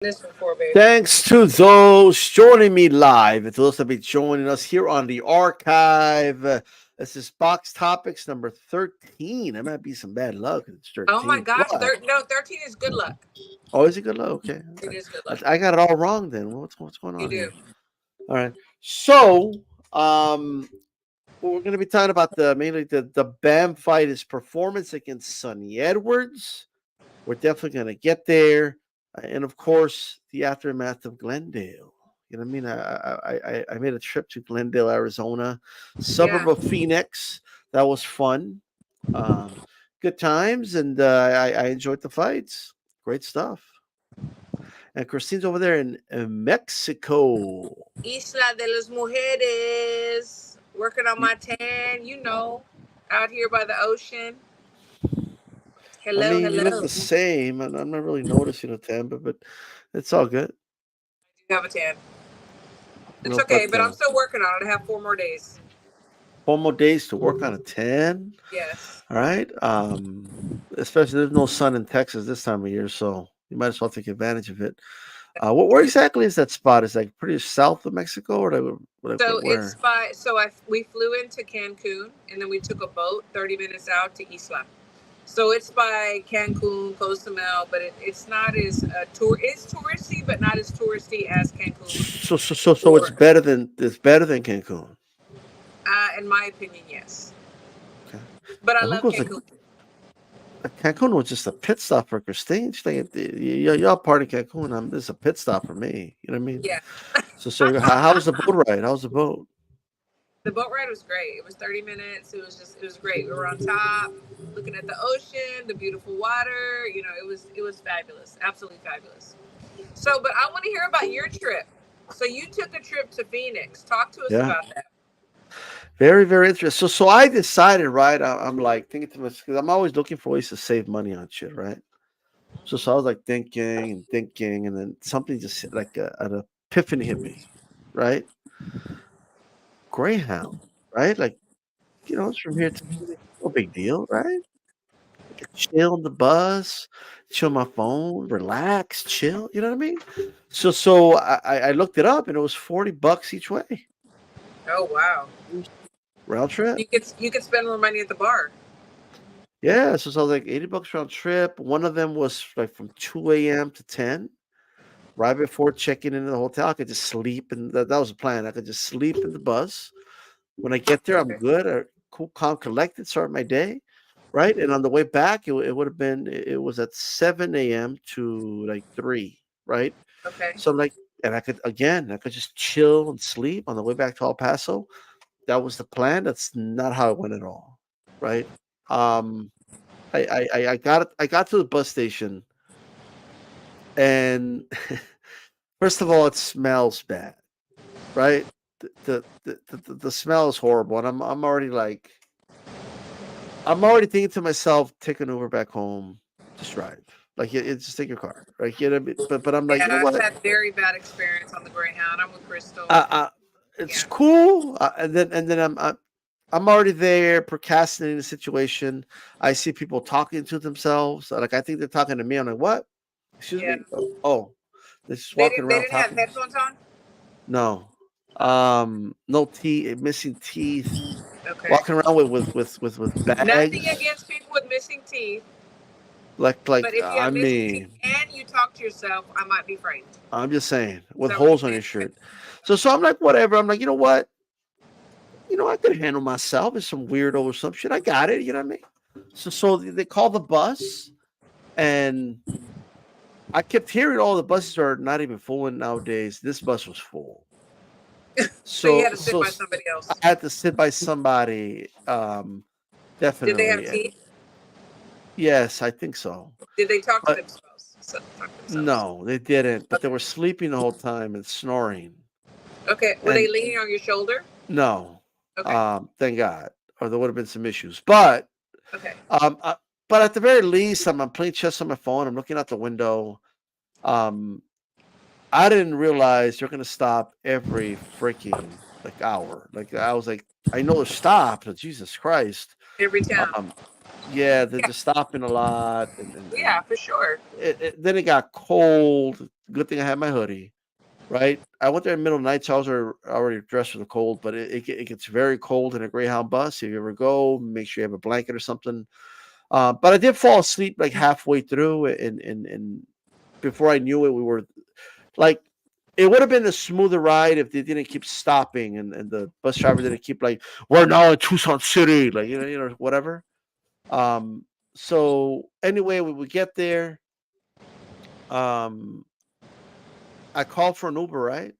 This before, babe. Thanks to those joining me live, and to those that be joining us here on the archive. This is Box Topics number 13. That might be some bad luck. It's Oh my 13. gosh, What? no, 13 is good luck. Oh, is it good luck? Okay. It is good luck. I got it all wrong then. What's going You on do. here? All right. So, um, we're going to be talking about mainly the Bam fight, his performance against Sonny Edwards. We're definitely going to get there. And of course, the aftermath of Glendale. You know what I mean? I made a trip to Glendale, Arizona, suburb Yeah. of Phoenix. That was fun. Good times, and I enjoyed the fights. Great stuff. And Christine's over there in Mexico. Isla de las Mujeres. Working on You- my tan, out here by the ocean. I Hello, mean, you look hello. the same, and I'm not really noticing a tan, but it's all good. You have a tan. It's No, okay, but but I'm still working on it. I have 4 more days. 4 more days to work on a tan. Yes. All right. Especially there's no sun in Texas this time of year, so you might as well take advantage of it. Where exactly is that spot? Is like pretty south of Mexico, or So it's where? by we flew into Cancun and then we took a boat 30 minutes out to Isla. So it's by Cancun, Cozumel, but it's not as it's touristy, but not as touristy as Cancun. So Or, it's better than Cancun. in my opinion, yes. Okay. But I Now who love goes to Cancun. Cancun? Was just a pit stop for Christine. She's like, y'all party Cancun. This is a pit stop for me. You know what I mean? Yeah. So how was the boat ride? How was the boat? The boat ride was great. It was 30 minutes. It was great. We were on top, looking at the ocean, the beautiful water. It was fabulous. Absolutely fabulous. So, but I want to hear about your trip. So you took a trip to Phoenix. Talk to us Yeah. about that. Very, very interesting. So I decided, right? I'm like thinking to myself, because I'm always looking for ways to save money on shit, right? So I was like thinking, and then something just like an epiphany hit me, right? Greyhound, right? Like, it's from here to Phoenix, no big deal, right? I could chill on the bus, chill my phone, relax, chill. You know what I mean? So I looked it up, and it was $40 each way, Oh wow. round trip. You could spend more money at the bar. Yeah, so I was like $80 round trip. One of them was like from 2 a.m. to 10. Right before checking into the hotel, I could just sleep, and that was the plan. I could just sleep in the bus. When I get there, I'm Okay. good, cool, calm, collected, start my day, right? And on the way back, it would have been it was at 7 a.m. to like 3, right? Okay. So I'm like, and I could just chill and sleep on the way back to El Paso. That was the plan. That's not how it went at all, right? Um, I got to the bus station, and first of all, it smells bad, right? The smell is horrible, and I'm already thinking to myself, take an Uber back home, just drive, like just take your car, right? You know what I mean? But I'm like, you know Yeah, I've what? had very bad experience on the Greyhound. I'm with Crystal. Uh, uh, it's Yeah. cool, and then I'm already there procrastinating the situation. I see people talking to themselves, like I think they're talking to me. I'm like, what? Excuse Yeah. me? Oh, they're just walking They around didn't have talking. headphones on. No. Oh, No teeth, missing teeth, okay. walking around with Nothing bags. against people with missing teeth, Like but if you I have missing teeth mean, and you talk to yourself, I might be frightened. I'm just saying, Is with that what you're holes on saying? your shirt. So I'm like, whatever. I'm like, you know what? I could handle myself. It's some weirdo or some shit. I got it. You know what I mean? So they call the bus, and I kept hearing all the buses are not even full nowadays. This bus was full. So you had to sit So by somebody I else. had to sit by somebody. Did they have Definitely. teeth? Yes, I think so. Did they talk to But themselves? Talk to themselves. no, they didn't. But they Okay. were sleeping the whole time and snoring. Okay. Were they And leaning on your shoulder? no, Okay. thank God, or there would have been some issues. Okay. Um, uh, but at the very least, I'm playing chess on my phone. I'm looking out the window. Um, I didn't realize they're gonna stop every freaking like hour. Like I was like, I know they're stopped, but Jesus Christ. Every town. Um, yeah, they're Yeah. just stopping a lot, and Yeah, for sure. then it got cold. Good thing I had my hoodie. Right, I went there in the middle of the night, so I was already dressed for the cold. But it gets very cold in a Greyhound bus. If you ever go, make sure you have a blanket or something. But I did fall asleep like halfway through, and before I knew it, we were like, it would have been a smoother ride if they didn't keep stopping, and the bus driver didn't keep like, we're now in Tucson City, like whatever. So anyway, we would get there. Um, I called for an Uber, right?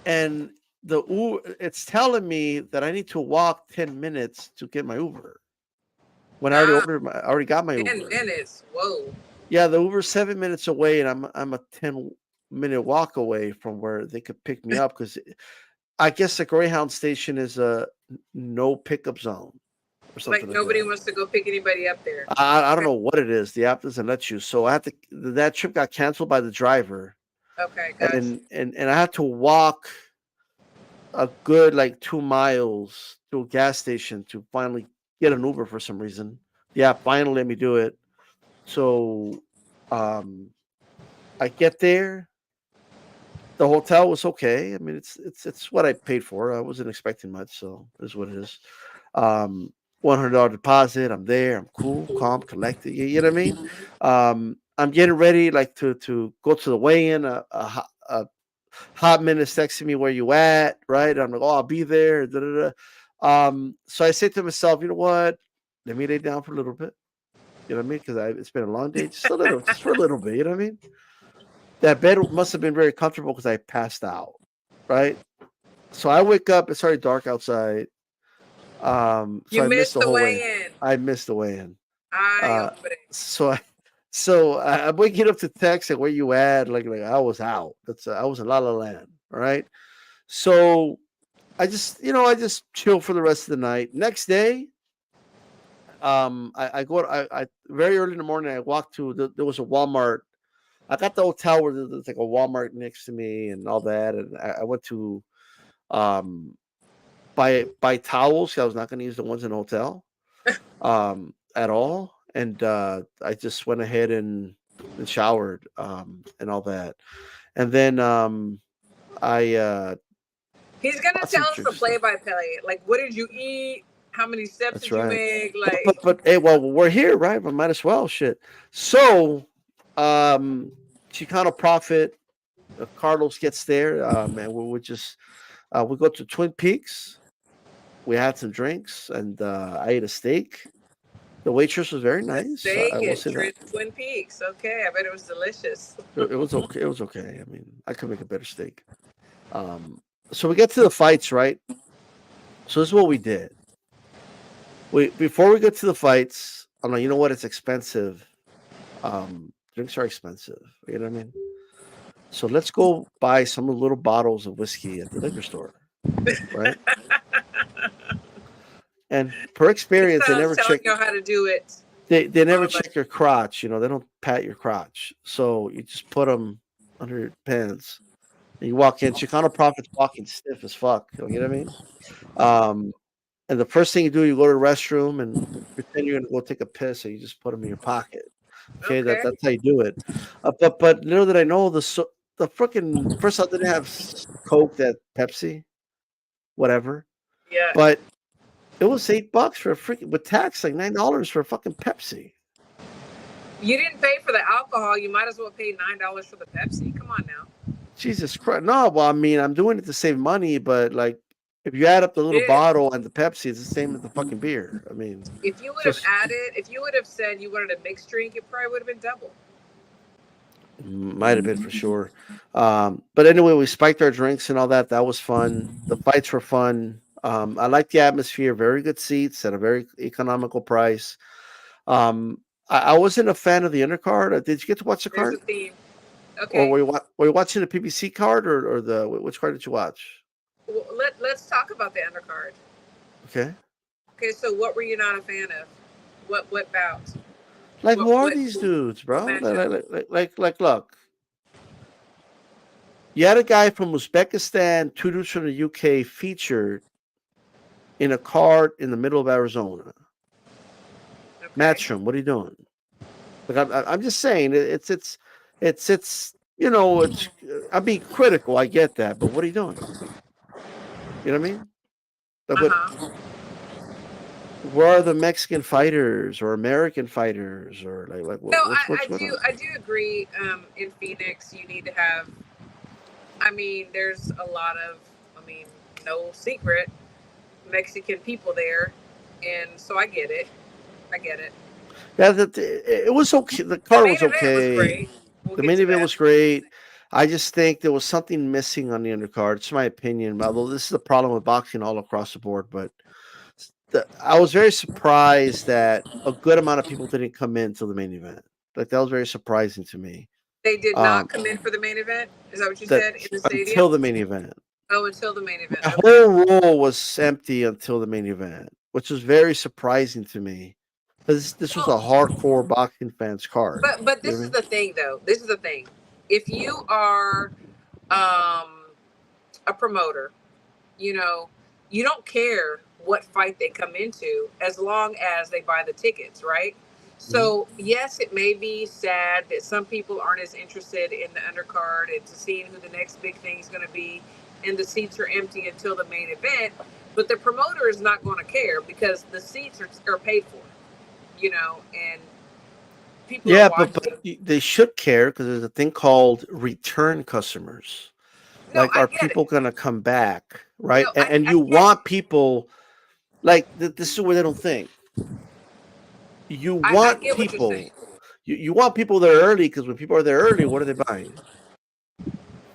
And the Uber, it's telling me that I need to walk 10 minutes to get my Uber when I already Ah, I already got my 10 Uber. minutes. Whoa. Yeah, the Uber's 7 minutes away, and I'm a 10-minute walk away from where they could pick me up, because I guess the Greyhound station is a no pickup zone or something Like like nobody that. wants to go pick anybody up there. I don't Okay. know what it is. The app doesn't let you. So I had to, that trip got canceled by the driver, Okay, gotcha. and I had to walk a good like 2 miles to a gas station to finally get an Uber for some reason. Yeah, finally let me do it. So um I get there. The hotel was okay. I mean, it's what I paid for. I wasn't expecting much, so it is what it is. $100 deposit. I'm there. I'm cool, calm, collected. You know what I mean? I'm getting ready, like to go to the weigh-in. A hot minutes texting me, where you at, right? I'm like, oh, I'll be there. Da, da, da. So I said to myself, you know what? Let me lay down for a little bit. You know what I mean? Because it's been a long day, just a little, just for a little bit. You know what I mean? That bed must have been very comfortable because I passed out, right? So I wake up. It's already dark outside. So You I missed missed the the whole way. weigh-in. I missed the weigh-in. Ay, Uh, hombre. so I'm waking up to text and where you at? Like I was out. I was in La La Land. All right. So I just chill for the rest of the night. Next day, I go. I very early in the morning. I walked to there was a Walmart. I got the hotel where there's like a Walmart next to me and all that, and I went to um buy towels. I was not going to use the ones in the hotel at all, and I just went ahead and showered and all that, and then I He's gonna bought some tell us the drinks. play-by-play. Like, what did you eat? How many steps That's did you right. make? But Like, but but hey, well, we're here, right? But might as well, shit. So, um, Chicano Prophet, Carlos gets there, and we would just we go to Twin Peaks. We had some drinks, and I ate a steak. The waitress was very a nice. I steak will at say that. Twin Peaks. Okay, I bet it was delicious. It was okay. It was okay. I mean, I could make a better steak. Um, so we get to the fights, right? So this is what we did. We Before we get to the fights, I'm like, you know what? It's expensive. Drinks are expensive. You know what I mean? So let's go buy some little bottles of whiskey at the liquor store, right? And per This experience, they sounds never telling check. you how to do it. They never Like, check your crotch. They don't pat your crotch. So you just put them under your pants. And you walk in. Chicano Prophet's walking stiff as fuck. You know what I mean? Um, and the first thing you do, you go to the restroom and pretend you're gonna go take a piss, and you just put them in your pocket. Okay, okay, that's how you do it. But little did I know, the freaking first I didn't have Coke, that Pepsi, whatever. yeah. But it was $8 for a freaking, with tax, like $9 for a fucking Pepsi. You didn't pay for the alcohol. You might as well pay $9 for the Pepsi. Come on now. Jesus Christ! No, well, I mean, I'm doing it to save money, but like, if you add up the little Yeah. bottle and the Pepsi, it's the same as the fucking beer. I mean, If you would so have added, if you would have said you wanted a mixed drink, it probably would have been double. might have been for sure. But anyway, we spiked our drinks and all that. That was fun. The fights were fun. I like the atmosphere. Very good seats at a very economical price. Um, I wasn't a fan of the undercard. Did you get to watch the There's a card, theme. or Okay. were you watching the PBC card, or the which card did you watch? Well, let's talk about the undercard. Okay, Okay, so what were you not a fan of? What bout? like, What who are what these dudes, what bro? matchup? Look, you had a guy from Uzbekistan, two dudes from the UK featured in a card in the middle of Arizona. Okay. Matchroom, what are you doing? Like, I'm just saying, it's it's you know it's I'm being critical. I get that, but what are you doing? You know what I mean? Like Uh what? huh. Where are the Mexican fighters or American fighters or like No, what's I going do on? I do agree. In Phoenix, you need to have. I mean, there's a lot of. I mean, no secret, Mexican people there, and so I get it. I get it. Yeah, it was okay. The The card main was event was okay. great. We'll The get main to event that. was great. I just think there was something missing on the undercard. It's my opinion, although this is a problem with boxing all across the board. But I was very surprised that a good amount of people didn't come in to the main event. Like that was very surprising to me. They did not Um, come in for the main event. Is that what you that said in the until stadium? the main event, Oh, until the main event. my Okay. whole row was empty until the main event, which was very surprising to me because this was a Well, hardcore boxing fans card. but You know this what I is mean? the thing, though. This is the thing. If you are um, a promoter, you know, you don't care what fight they come into as long as they buy the tickets, right? Mhm. So yes, it may be sad that some people aren't as interested in the undercard and to seeing who the next big thing is going to be, and the seats are empty until the main event. But the promoter is not going to care because the seats are paid for, and people are Yeah, but watching. they should care because there's a thing called return customers. No, Like, I are get it. people gonna come back, right? No, And I you get want people like this is where they don't think. You I want get what you're saying. people. You want people there early because when people are there early, what are they buying?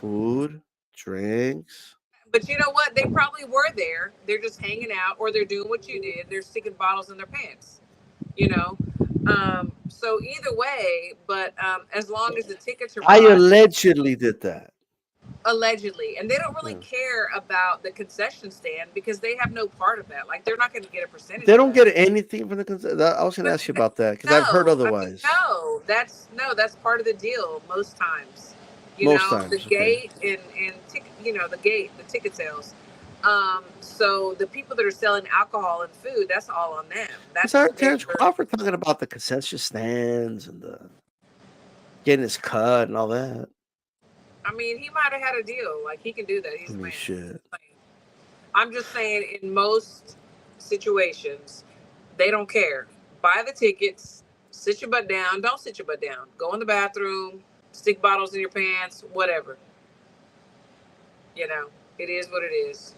Food, drinks. But you know what? They probably were there. They're just hanging out, or they're doing what you did. They're sticking bottles in their pants. You know. So either way, but as long as the tickets are I bought, allegedly did that. allegedly, and they don't really Yeah. care about the concession stand because they have no part of that. Like they're not going to get a percentage They of don't that. get anything from the concert. I was going to But ask you about that because I've heard no, I mean otherwise. no. That's part of the deal most times. Most The times, okay. gate and the gate, the ticket sales. So the people that are selling alcohol and food, that's all on them. Because That's I heard Terrence whatever. Crawford talking about the concession stands and the getting his cut and all that. I mean, he might have had a deal. Like he can do that. I He's a mean, man. shit. I'm just saying, in most situations, they don't care. Buy the tickets, sit your butt down. Don't sit your butt down. Go in the bathroom, stick bottles in your pants, whatever. You know, it is what it is.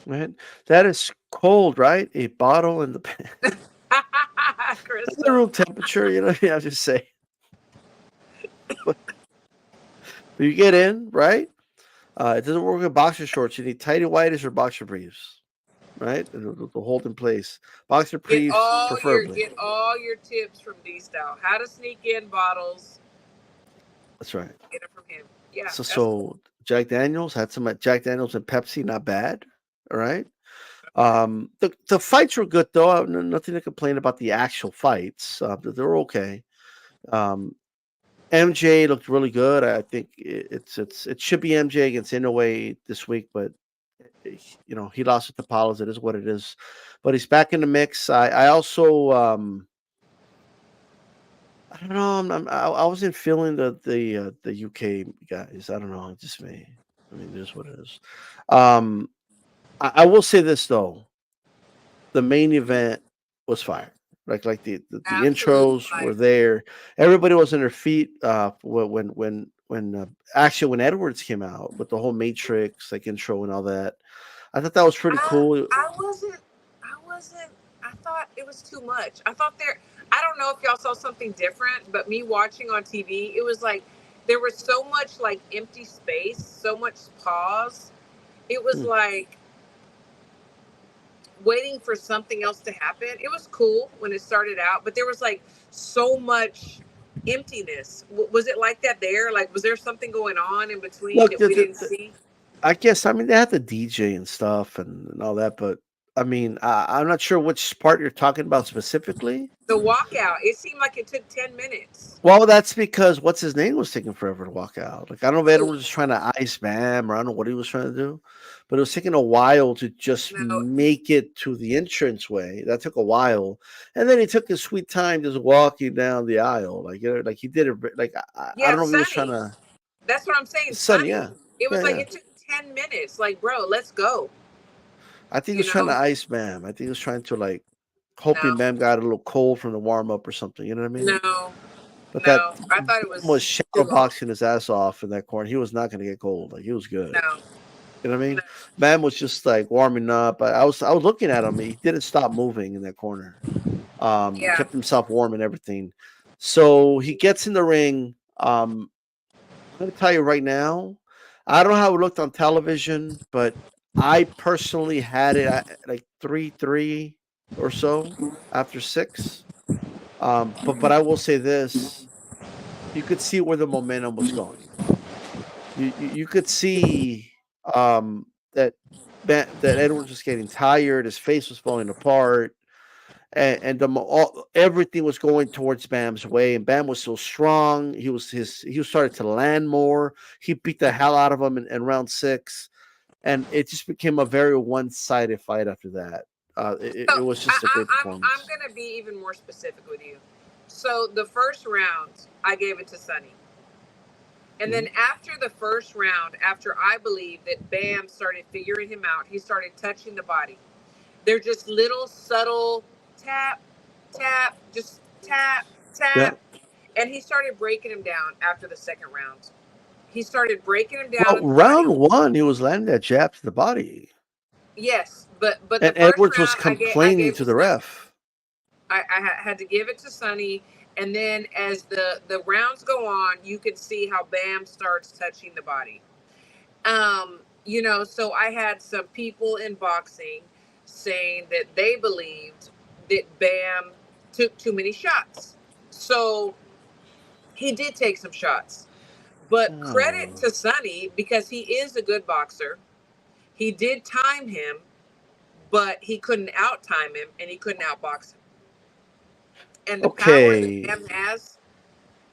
Right? That is cold, right? A bottle in the that's the Crystal. room temperature, you know. I just say, but you get in, right? It doesn't work with boxer shorts. You need tighty whities or boxer briefs, right? To hold in place. Boxer briefs, preferably. Get all your tips from D Style. How to sneak in bottles. That's right. Get it from him. Yeah, that's cool. So Jack Daniels had some Jack Daniels and Pepsi, not bad. All right. Okay. The fights were good though. Nothing to complain about the actual fights. They were okay. Um, MJ looked really good. I think it should be MJ against Inoue this week, but he lost at the Palos. It is what it is. But he's back in the mix. I also I don't know. I wasn't feeling the UK guys. I don't know. Just me. I mean, it is what it is. Um, I will say this though: the main event was fire. Like the Absolute intros were fire. there. Everybody was on their feet. Actually when Edwards came out with the whole Matrix like intro and all that, I thought that was pretty I cool. I wasn't I wasn't I thought it was too much. I don't know if y'all saw something different, but me watching on TV, it was like there was so much like empty space, so much pause. It was Hmm. like waiting for something else to happen. It was cool when it started out, but there was like so much emptiness. Was it like that there? Like was there something going on in between Look, that we didn't see? I guess I mean they had the DJ and stuff and all that, but I mean, I'm not sure which part you're talking about specifically. The walkout. It seemed like it took 10 minutes. Well, that's because what's his name was taking forever to walk out. Like I don't know if Edward Who? was just trying to ice Bam, or I don't know what he was trying to do, but it was taking a while to just No. make it to the entrance way. That took a while, and then he took his sweet time just walking down the aisle. Like like he did it. Like I Yeah, don't know if he was trying Sunny. to. That's what I'm saying. Son, Sunny. yeah, It was yeah, like yeah. it took 10 minutes. Like, bro, let's go. I think he You was trying to know? ice Bam. I think he was trying to like hoping No. Bam got a little cold from the warm up or something. You know what I mean? No. But that No. I thought it Bam was was shadow too long. boxing his ass off in that corner. He was not going to get cold. Like he was good. No. You know what I mean? No. Man was just like warming up. I was looking at him. He didn't stop moving in that corner. Yeah. Kept himself warm and everything. So he gets in the ring. I'm gonna tell you right now. I don't know how it looked on television, but I personally had it at like 3-3 or so after six. But I will say this: you could see where the momentum was going. You could see that that Edwards was getting tired. His face was falling apart, and everything was going towards Bam's way. And Bam was so strong. He was started to land more. He beat the hell out of him in round six, and it just became a very one sided fight after that. So It was just a great I'm performance. gonna be even more specific with you. So the first round, I gave it to Sunny. And Mhm. then after the first round, after I believe that Bam started figuring him out, he started touching the body. They're just little subtle tap, tap, just tap, Yeah. tap. And he started breaking him down after the second round. He started breaking him down Well, in the body. round one, he was landing that jab to the body, Yes, but the and first Edwards was round I complaining gave to to the Sunny. ref. I had to give it to Sonny, and then as the rounds go on, you can see how Bam starts touching the body. So I had some people in boxing saying that they believed that Bam took too many shots. So he did take some shots. But credit Oh. to Sonny because he is a good boxer. He did time him, but he couldn't out time him and he couldn't outbox him. And the power that Okay. Bam has,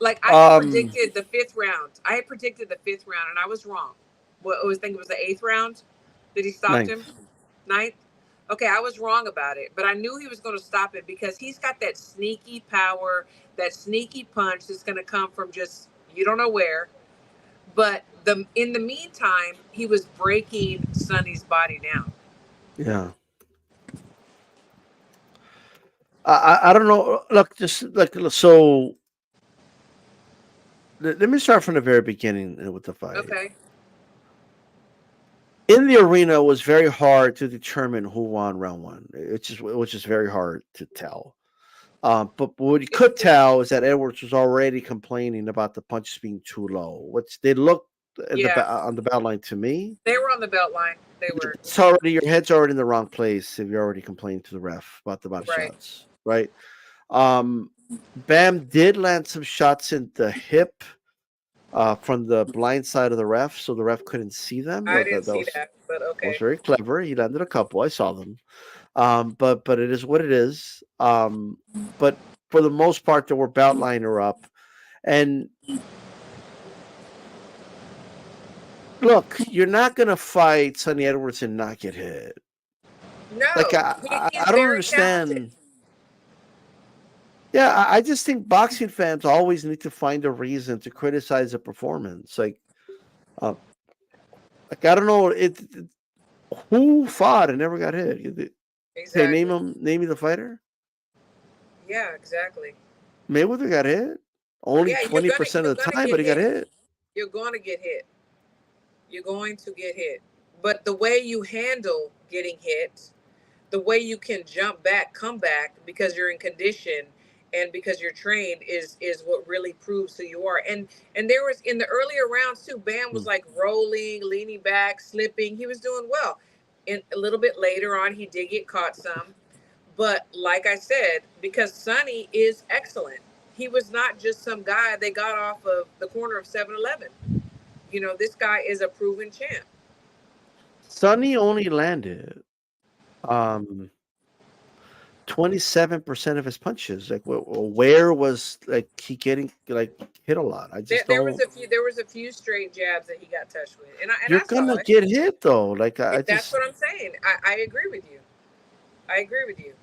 like I had Um. predicted the fifth round. I had predicted the fifth round, and I was wrong. What I was thinking it was the eighth round that he stopped him. Ninth. Ninth. Okay, I was wrong about it, but I knew he was going to stop it because he's got that sneaky power, that sneaky punch that's going to come from just you don't know where. But the in the meantime, he was breaking Sonny's body down. Yeah. I don't know. Look, just like so. Let me start from the very beginning with the fight. Okay. In the arena, it was very hard to determine who won round one. It was just very hard to tell. But what you could tell is that Edwards was already complaining about the punches being too low, which they looked in Yeah, on the bell line to me. they were on the belt line. They were It's already your head's already in the wrong place if you're already complaining to the ref about the body right. shots, right? Um, Bam did land some shots in the hip from the blind side of the ref, so the ref couldn't see them. I That didn't see that, but was okay. very clever. He landed a couple. I saw them. But it is what it is. But for the most part, they were bout liner up. And look, you're not gonna fight Sonny Edwards and not get hit. Like No, he's I don't very talented. understand. Yeah, I just think boxing fans always need to find a reason to criticize a performance. Uh, like I don't know who fought and never got hit. Okay, Exactly. name me the fighter. Yeah, exactly. Mayweather got hit only Yeah, you're gonna 20% you're of the gonna time, get but he got hit. hit. You're going to get hit. You're going to get hit. But the way you handle getting hit, the way you can jump back, come back because you're in condition and because you're trained is what really proves who you are. And there was in the earlier rounds too, Bam was Hmm. like rolling, leaning back, slipping. He was doing well. And a little bit later on, he did get caught some. But like I said, because Sonny is excellent, he was not just some guy they got off of the corner of 7-Eleven. This guy is a proven champ. Sonny only landed. Um, 27% of his punches. Like, where was like he getting like hit a lot? I just There was don't. a few. There was a few straight jabs that he got touched with, and You're I saw gonna it. get hit though. Like, I That's just what I'm saying. I agree with you. I agree with you.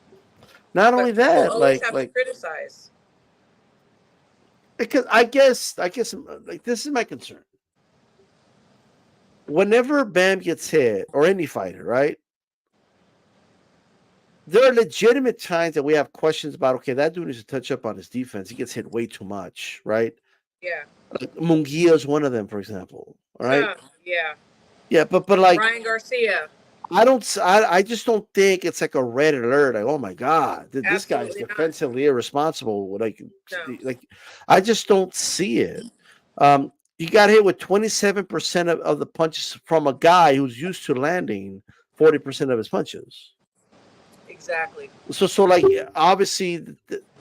not only But people that, always have to like criticize. because I guess like this is my concern. Whenever Bam gets hit or any fighter, right? There are legitimate times that we have questions about. Okay, that dude needs to touch up on his defense. He gets hit way too much, right? Yeah. Like Munguia is one of them, for example. All right, Yeah. yeah, but like Ryan Garcia. I just don't think it's like a red alert. Like, oh my god, this guy's Absolutely not. defensively irresponsible. No. Like, I just don't see it. Um, you got hit with 27% of the punches from a guy who's used to landing 40% of his punches. Exactly. So like obviously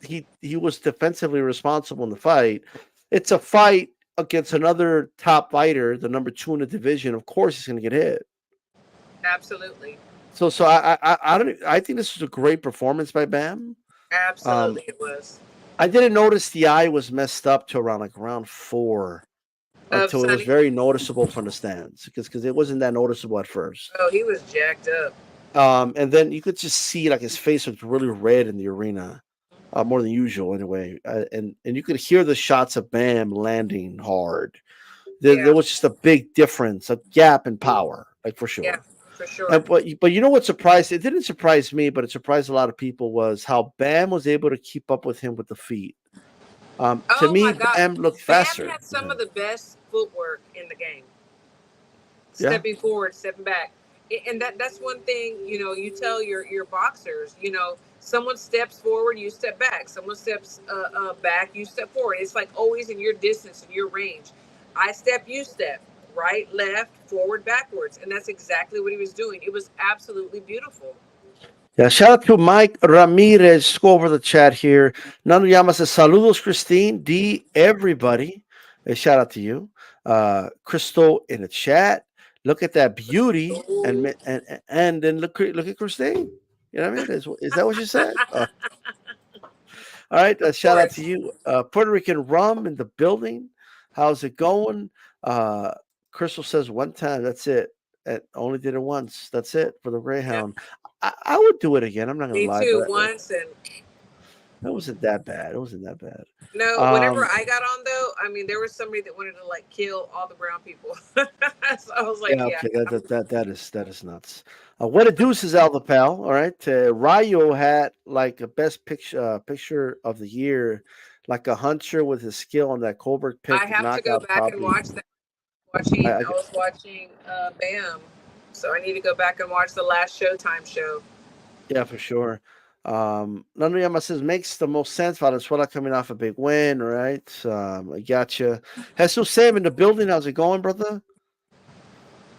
he was defensively responsible in the fight. It's a fight against another top fighter, the number 2 in the division. Of course, he's going to get hit. Absolutely. So I don't I think this was a great performance by Bam. Um, Absolutely, it was. I didn't notice the eye was messed up to around like round 4 Of until it was Sonny. very noticeable from the stands because it wasn't that noticeable at first. Oh, he was jacked up. And then you could just see like his face was really red in the arena, more than usual anyway. And you could hear the shots of Bam landing hard. There Yeah. was just a big difference, a gap in power, like for Yeah. sure. For sure. But you know what surprised? It didn't surprise me, but it surprised a lot of people was how Bam was able to keep up with him with the feet. To Oh me, my God. Bam looked Bam faster had than some of him. the best footwork in the game. Yeah, Stepping forward, stepping back. And that's one thing, you tell your boxers, someone steps forward, you step back. Someone steps back, you step forward. It's like always in your distance, in your range. I step, you step, right, left, forward, backwards. And that's exactly what he was doing. It was absolutely beautiful. yeah. Shout out to Mike Ramirez. Just go over the chat here. Nando Llama says, "Saludos, Christine D. Everybody." Shout out to you, Crystal in the chat. Look at that beauty, and then look at Christine. You know what I mean? Is that what you said? All right. Of Shout out to course. you, Puerto Rican rum in the building. How's it going? Uh, Crystal says one time. That's it. Only did it once. That's it for the Yeah. Greyhound. I would do it again. I'm not gonna Me lie, too, but once. And that wasn't that bad. It wasn't that bad. no, whenever Um, I got on, though, I mean, there was somebody that wanted to like kill all the brown people. So I was like, yeah, yeah. okay, that is nuts. What a deuce is Alva Pal. All right, Rayo had like a best picture of the year, like a hunter with his skill on that Colbert I pick have to go knockout. back and Probably, watch that. Watching, I I was watching Bam, so I need to go back and watch the last Showtime show. yeah, for sure. Nando Yama says makes the most sense. Valenzuela coming off a big win, right? I gotcha. Jesus Sam in the building. How's it going, brother?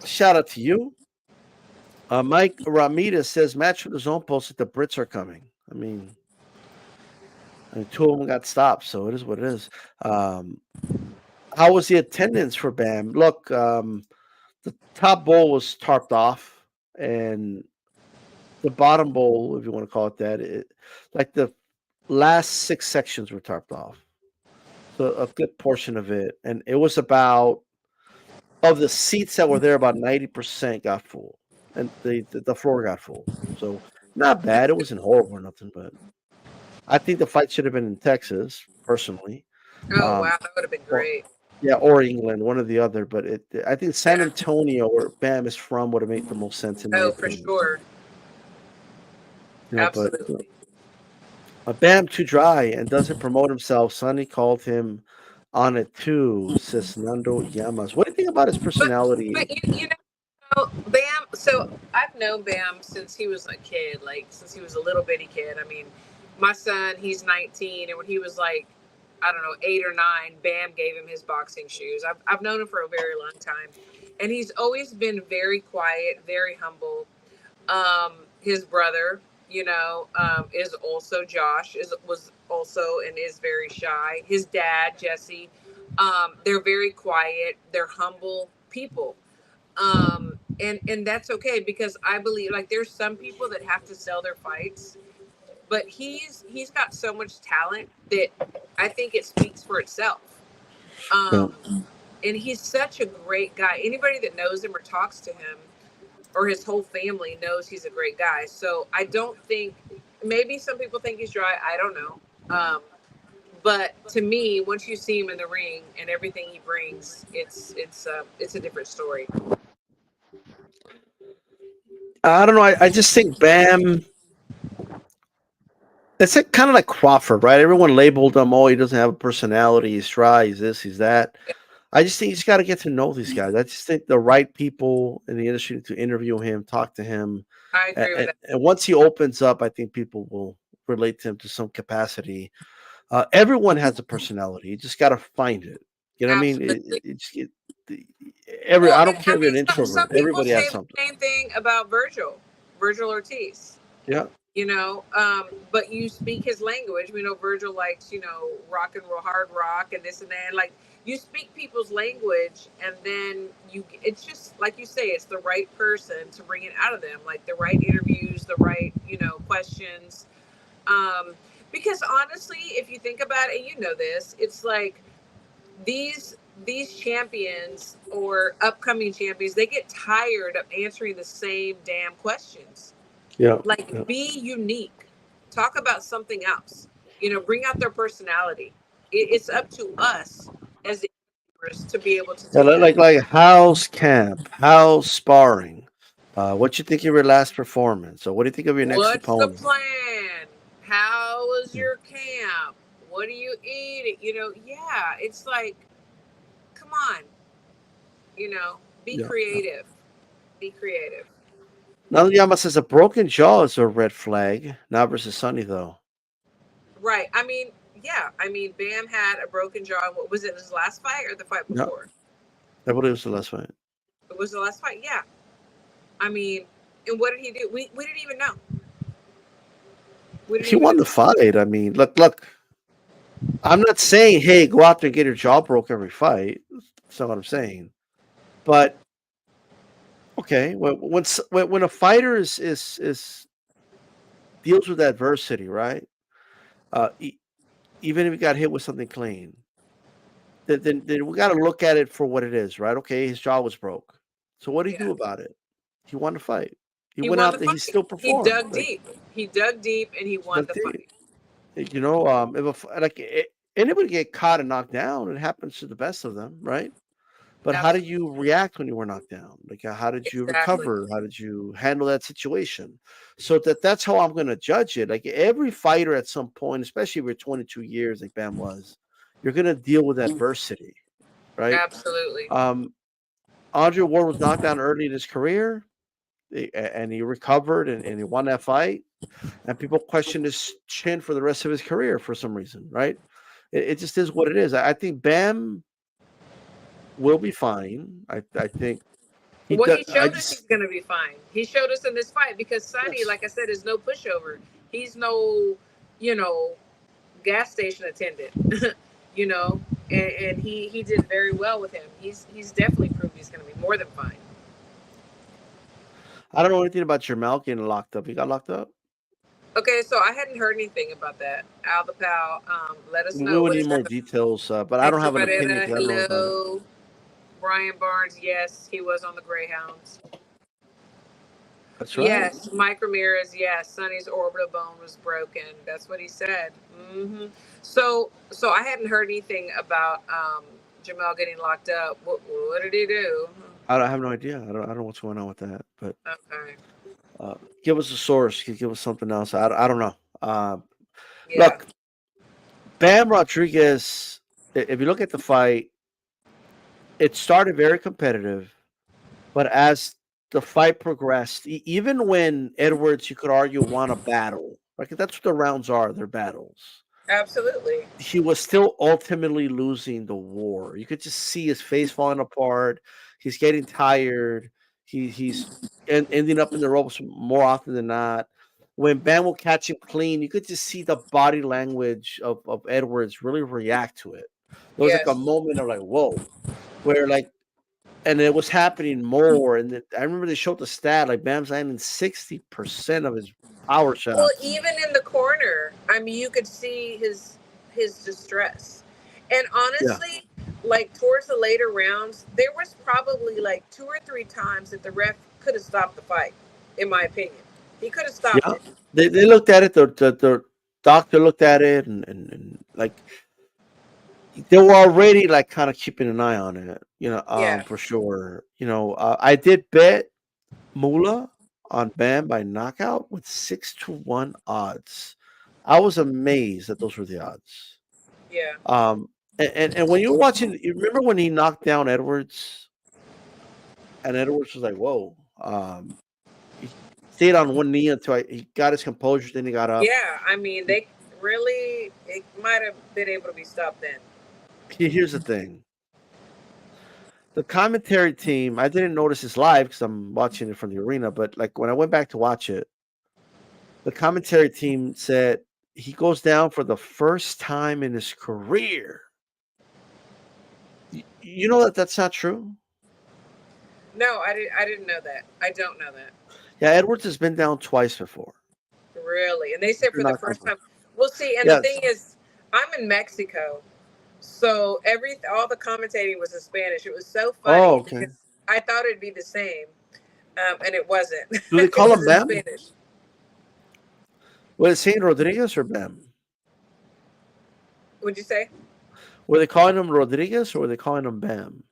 Shout out to you. Mike Ramirez says match for the zone post that the Brits are coming. I mean, 2 of them got stopped, so it is what it is. Um, how was the attendance for Bam? Look, the top bowl was tarped off, and the bottom bowl, if you want to call it that, like the last 6 sections were tarped off. So a good portion of it, and it was about of the seats that were there, about 90% got full, and the floor got full. So not bad. It wasn't horrible or nothing, but I think the fight should have been in Texas, personally. Oh Um, wow, that would have been or great. yeah, or England, one or the other. But I think San Yeah. Antonio, where Bam is from, would have made the most sense in my Oh, for opinion. sure. But Absolutely. Bam too dry and doesn't promote himself. Sonny called him on it too, says Nando Llamas. What do you think about his But personality? but Bam. So I've known Bam since he was a kid, like since he was a little bitty kid. I mean, my son, he's 19, and when he was like, I don't know, 8 or 9, Bam gave him his boxing shoes. I've known him for a very long time, and he's always been very quiet, very humble. His brother, is also Josh, is was also and is very shy. His dad, Jesse, they're very quiet. They're humble people. and that's okay, because I believe, like, there's some people that have to sell their fights, but he's got so much talent that I think it speaks for itself. Yeah. Um, and he's such a great guy. Anybody that knows him or talks to him, or his whole family, knows he's a great guy. So I don't think, maybe some people think he's dry. I don't know. But to me, once you see him in the ring and everything he brings, it's a different story. I don't know. I just think Bam. It's like, kind of like Crawford, right? Everyone labeled him. Oh, he doesn't have a personality. He's dry. He's this. He's that. I just think he's got to get to know these guys. I just think the right people in the industry to interview him, talk to him, I agree with that. and once he opens up, I think people will relate to him to some capacity. Everyone has a personality. You just got to find it. You know what I mean? Absolutely. The- Well, I and don't care I if you're mean, an some introvert. people Everybody has say the something. same thing about Virgil Ortiz. Yeah. You know, but you speak his language. We know Virgil likes, rock and roll, hard rock, and this and that. Like, you speak people's language, and then it's just like you say, it's the right person to bring it out of them, like the right interviews, the right, questions. Um, because honestly, if you think about it, you know this, it's like these these champions or upcoming champions, they get tired of answering the same damn questions. Yeah. Like, Yeah. be unique, talk about something else, bring out their personality. It's up to us as the viewers to be able to Yeah, take that. like house camp, house sparring. What you think of your last performance? So what do you think of your next What's the opponent? plan? How was Yeah. your camp? What do you eat? Yeah, it's like, come on, be Yeah. Yeah. creative, be creative. Now Yama says a broken jaw is a red flag. Not versus Sunny though. Right, I mean, yeah, I mean, Bam had a broken jaw. What was it, his last fight or the fight Yeah, before? I believe it was the last fight. It was the last fight, yeah. I mean, and what did he do? We didn't even know. We didn't He even won know. the fight. I mean, look. I'm not saying, hey, go out there and get your jaw broke every fight. That's not what I'm saying. But okay, when a fighter is deals with adversity, right? Uh, e- Even if he got hit with something clean, then we got to look at it for what it is, right? Okay, his jaw was broke. So what did he Yeah, do about it? He won the fight. He he went won the out there. He fight. still He performed. dug Like, deep. He dug deep, and he won but the fight. if anybody get caught and knocked down, it happens to the best of them, right? But how did Absolutely, you react when you were knocked down? Like, how did you exactly. recover? How did you handle that situation? So that's how I'm going to judge it. Like every fighter at some point, especially if you're 22 years, like Bam was, you're going to deal with adversity, right? Absolutely. Um, Andre Ward was knocked down early in his career, and he recovered and he won that fight. And people questioned his chin for the rest of his career for some reason, right? It just is what it is. I think Bam will be fine. I think he Well, does. he I showed us he's just going to be fine. He showed us in this fight, because Sonny, yes. like I said, is no pushover. He's no, you know, gas station attendant. you know, and he did very well with him. He's definitely proved he's going to be more than fine. I don't know anything about Jamal getting locked up. He got locked up. Okay, so I hadn't heard anything about that. Al the Pal, let us We know would what need is more that. details, but I don't Hector have an opinion Barrera, because I don't know about it. hello. Brian Barnes, yes, he was on the Greyhounds. That's right. Yes, Mike Ramirez, yes, Sonny's orbital bone was broken. That's what he said. So I hadn't heard anything about Jamel getting locked up. What did he do? I have no idea. I don't know what's going on with that. But Okay, give us a source. Give us something else. I don't know. yeah, Look, Bam Rodriguez. If you look at the fight, it started very competitive, but as the fight progressed, even when Edwards, you could argue, won a battle, like that's what the rounds are. They're battles. absolutely. He was still ultimately losing the war. You could just see his face falling apart. He's getting tired. He's ending up in the ropes more often than not. When Bam will catch him clean, you could just see the body language of Edwards really react to it. There was like a Yes, moment of like, whoa, where like and it was happening more. And I remember they showed the stat like Bam's landing 60% of his power Well, shots. even in the corner, I mean, you could see his distress. And Yeah, honestly, like towards the later rounds, there was probably like 2 or 3 times that the ref could have stopped the fight. In my opinion, he could have stopped yeah. it. They looked at it. The doctor looked at it, and like they were already like kind of keeping an eye on it. Yeah, For sure. I did bet Mula on Bam by knockout with 6-1 odds. I was amazed that those were the odds. yeah, And when you're watching, you remember when he knocked down Edwards, and Edwards was like, "Whoa!" He stayed on one knee until he got his composure. Then he got up. yeah. I mean, they really it might have been able to be stopped then. Here's the thing: the commentary team. I didn't notice this live because I'm watching it from the arena. But like when I went back to watch it, the commentary team said he goes down for the first time in his career. You know that's not true. No, I didn't know that. I don't know that. Yeah, Edwards has been down twice before. Really, and they said for Been the knocked down first twice. time. We'll see. And the thing Yes. is, I'm in Mexico, so all the commentating was in Spanish. It was so Oh, funny okay. because I thought it'd be the same, and it wasn't. Do they It call was him in Bam? Spanish. Was it Saint Rodriguez or Bam? Would you say? Were they calling him Rodriguez or were they calling him Bam?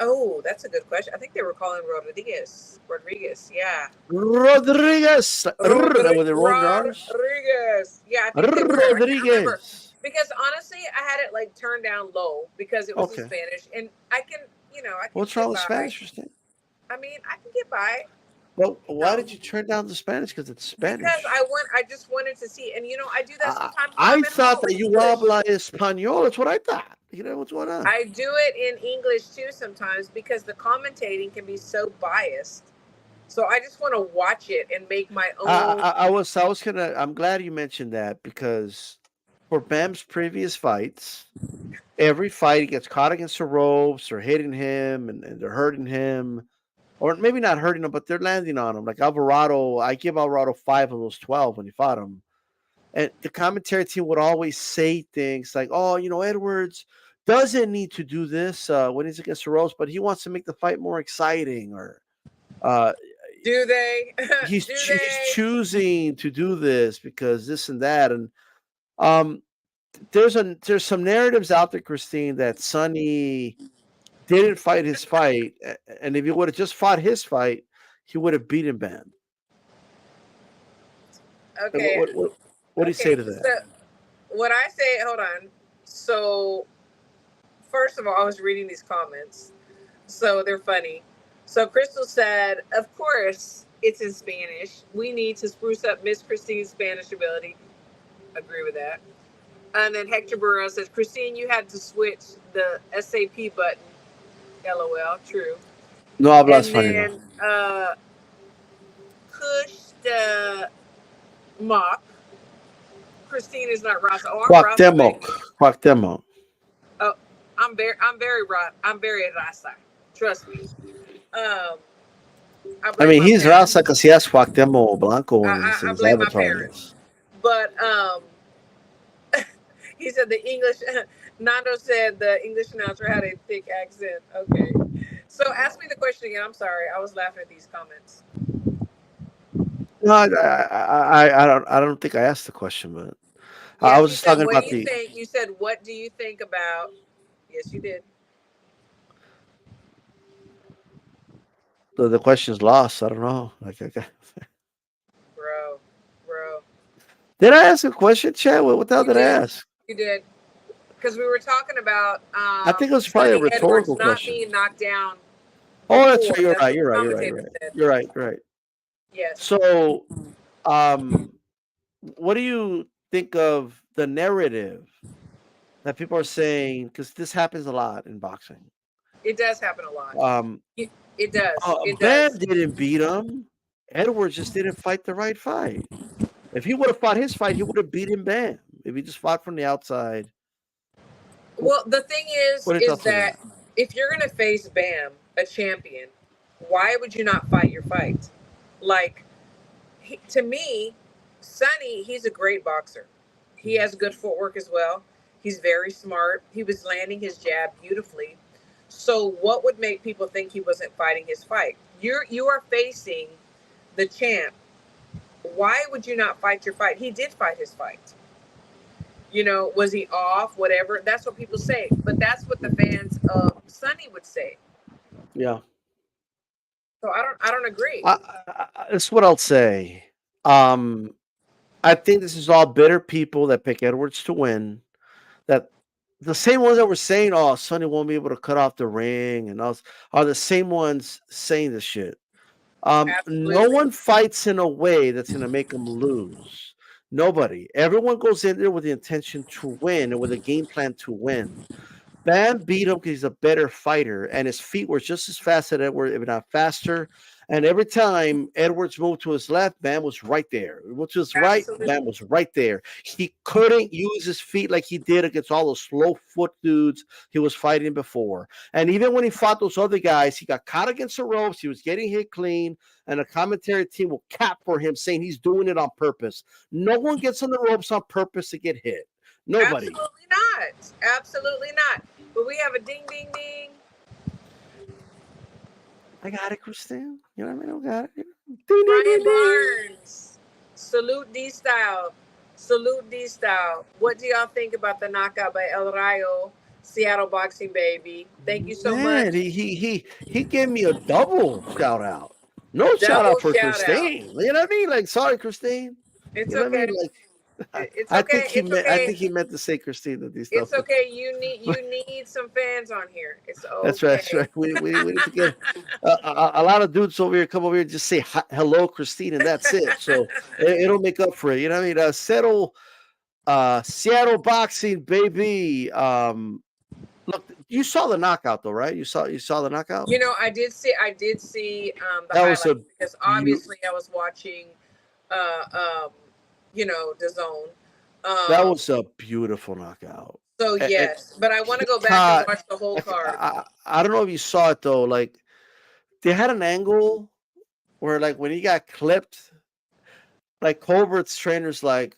Oh, that's a good question. I think they were calling Rodriguez. Rodriguez, yeah. Rodriguez. Were they rolling their R's? Rodriguez. Yeah, I think they were. I can't remember Rodriguez. because honestly, I had it like turned down low because it was in Okay. Spanish, and I can, I can What's get wrong with by. Spanish, Christine? I mean, I can get by. Well, why No, did you turn down the Spanish? Because it's because Spanish. I just wanted to see, and I do that I, sometimes when I I'm at thought home that in you English. habla español. That's what I thought. What's going on? I do it in English too sometimes because the commentating can be so biased. So I just want to watch it and make my own. I was gonna. I'm glad you mentioned that because for Bam's previous fights, every fight he gets caught against the ropes or hitting him and they're hurting him. Or maybe not hurting him, but they're landing on him. Like Alvarado, I give Alvarado 5 of those 12 when he fought him. And the commentary team would always say things like, "Oh, Edwards doesn't need to do this when he's against the ropes, but he wants to make the fight more exciting." Or uh, Do they? he's Do he's they? choosing to do this because this and that. And um, there's some narratives out there, Christine, that Sonny didn't fight his fight, and if he would have just fought his fight, he would have beaten Bam. Like, Okay. what do you say Okay. to So that? what I say, hold on. So first of all, I was reading these comments, so they're funny. So Crystal said, "Of course, it's in Spanish. We need to spruce up Miss Christine's Spanish ability." Agree with that. And then Hector Burrell says, "Christine, you had to switch the SAP button." LOL. True. No habla And español. then Kush the Mock. Christine is not Rasa. Oh, I'm Rasa, Cuauhtemoc. baby. Cuauhtemoc. Oh, I'm very Rasa. Trust me. I I blame mean, my he's parents. Raza because he has Cuauhtemoc Blanco in I his blame my avatar, I parents. guess. But he said the English. Nando said the English announcer had a thick accent. Okay. So ask me the question again. I'm sorry. I was laughing at these comments. No, I don't think I asked the question, but I Yes, was you just said, talking what do about you think? You said, what do you think about? Yes, you did. the question's lost. I don't know. Bro, bro. Did I ask a question, Chad? What the hell You did I did. ask? You did. Because we were talking about I think it was probably a Sonny Edwards rhetorical not question. being knocked down Oh, that's before. right. You're That's right. what the You're right. You're right. commentator You're right. said. You're right. You're right. Yes. So, um, what do you think of the narrative that people are saying? Because this happens a lot in boxing. It does happen a lot. Um, It does. It Bam does. didn't beat him. Edwards just didn't fight the right fight. If he would have fought his fight, he would have beaten Bam. If he just fought from the outside. Well, the thing What are your is thoughts on that that? if you're going to face Bam, a champion, why would you not fight your fight? Like, to me, Sonny, he's a great boxer. He has good footwork as well. He's very smart. He was landing his jab beautifully. So what would make people think he wasn't fighting his fight? You are facing the champ. Why would you not fight your fight? He did fight his fight. Was he off? Whatever. That's what people say. But that's what the fans of Sonny would say. Yeah. So I don't agree. That's what I'll say. Um, I think this is all bitter people that pick Edwards to win. That the same ones that were saying, "Oh, Sonny won't be able to cut off the ring," and us are the same ones saying this shit. No Absolutely. one fights in a way that's going to make them lose. Nobody. Everyone goes in there with the intention to win and with a game plan to win. Bam beat him because he's a better fighter, and his feet were just as fast as Edwards, if not faster. And every time Edwards moved to his left, Bam was right there. Moved to his right, Absolutely. Bam was right there. He couldn't use his feet like he did against all those slow foot dudes he was fighting before. And even when he fought those other guys, he got caught against the ropes. He was getting hit clean, and the commentary team will cap for him, saying he's doing it on purpose. No one gets on the ropes on purpose to get hit. Nobody. Absolutely not. Absolutely not. But we have a ding, ding, ding. I got it, Christine. You know what I mean? I got it. Ding, ding, Brian ding, ding. Barnes. Salute DStyle. Salute DStyle. What do y'all think about the knockout by El Rayo, Seattle boxing baby? Thank you so Man, much. he gave me a double shout out. No shout Double out for shout out. Christine. You know what I mean? Like, sorry, Christine. It's You know what I mean? okay. Like, It's I okay. think he It's meant. I okay. think he meant to say Christine and these stuff. It's okay. You need some fans on here. It's That's right. okay. That's right. We need to get a lot of dudes over here come over here and just say hi, hello, Christine, and that's it. So it'll make up for it. You know what I mean? Seattle boxing, baby. Look, you saw the knockout though, right? You saw the knockout. I did see the That was highlights a because beau- obviously I was watching the zone. that Um was a beautiful knockout. so And yes, but I want to he go back and caught. watch the whole card. I don't know if you saw it though. Like they had an angle where, like, when he got clipped, like Colbert's trainer's like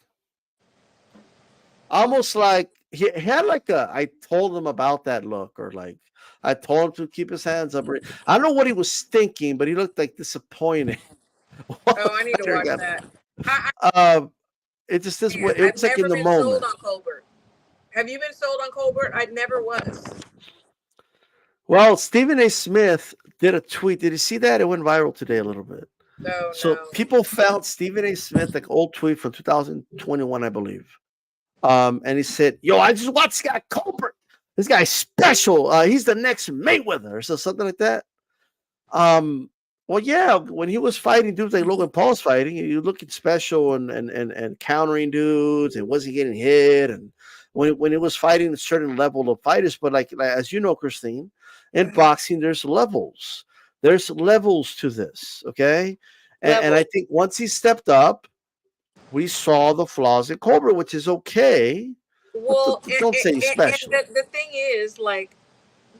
almost like he had like a I told him about that look, or like I told him to keep his hands up. I don't know what he was thinking, but he looked like disappointed. Oh, I need to watch that. I Um, it just this man, it I've was like in never the been sold moment. on Colbert. Have you been sold on Colbert? I never was. Well, Stephen A. Smith did a tweet. Did you see that? It went viral today a little bit. No, So no. people found Stephen A. Smith, like old tweet from 2021, I believe. And he said, "Yo, I just watched this guy Colbert. This guy's special. He's the next Mayweather," or so something like that. Um, well, yeah, when he was fighting dudes like Logan Paul's fighting, he was looking special and countering dudes and wasn't getting hit. And when he was fighting a certain level of fighters, but like as you know, Christine, in boxing, there's levels. There's levels to this, okay? And I Level. think once he stepped up, we saw the flaws in Cobra, which is okay, but Well, don't say he's and special. the thing is, like,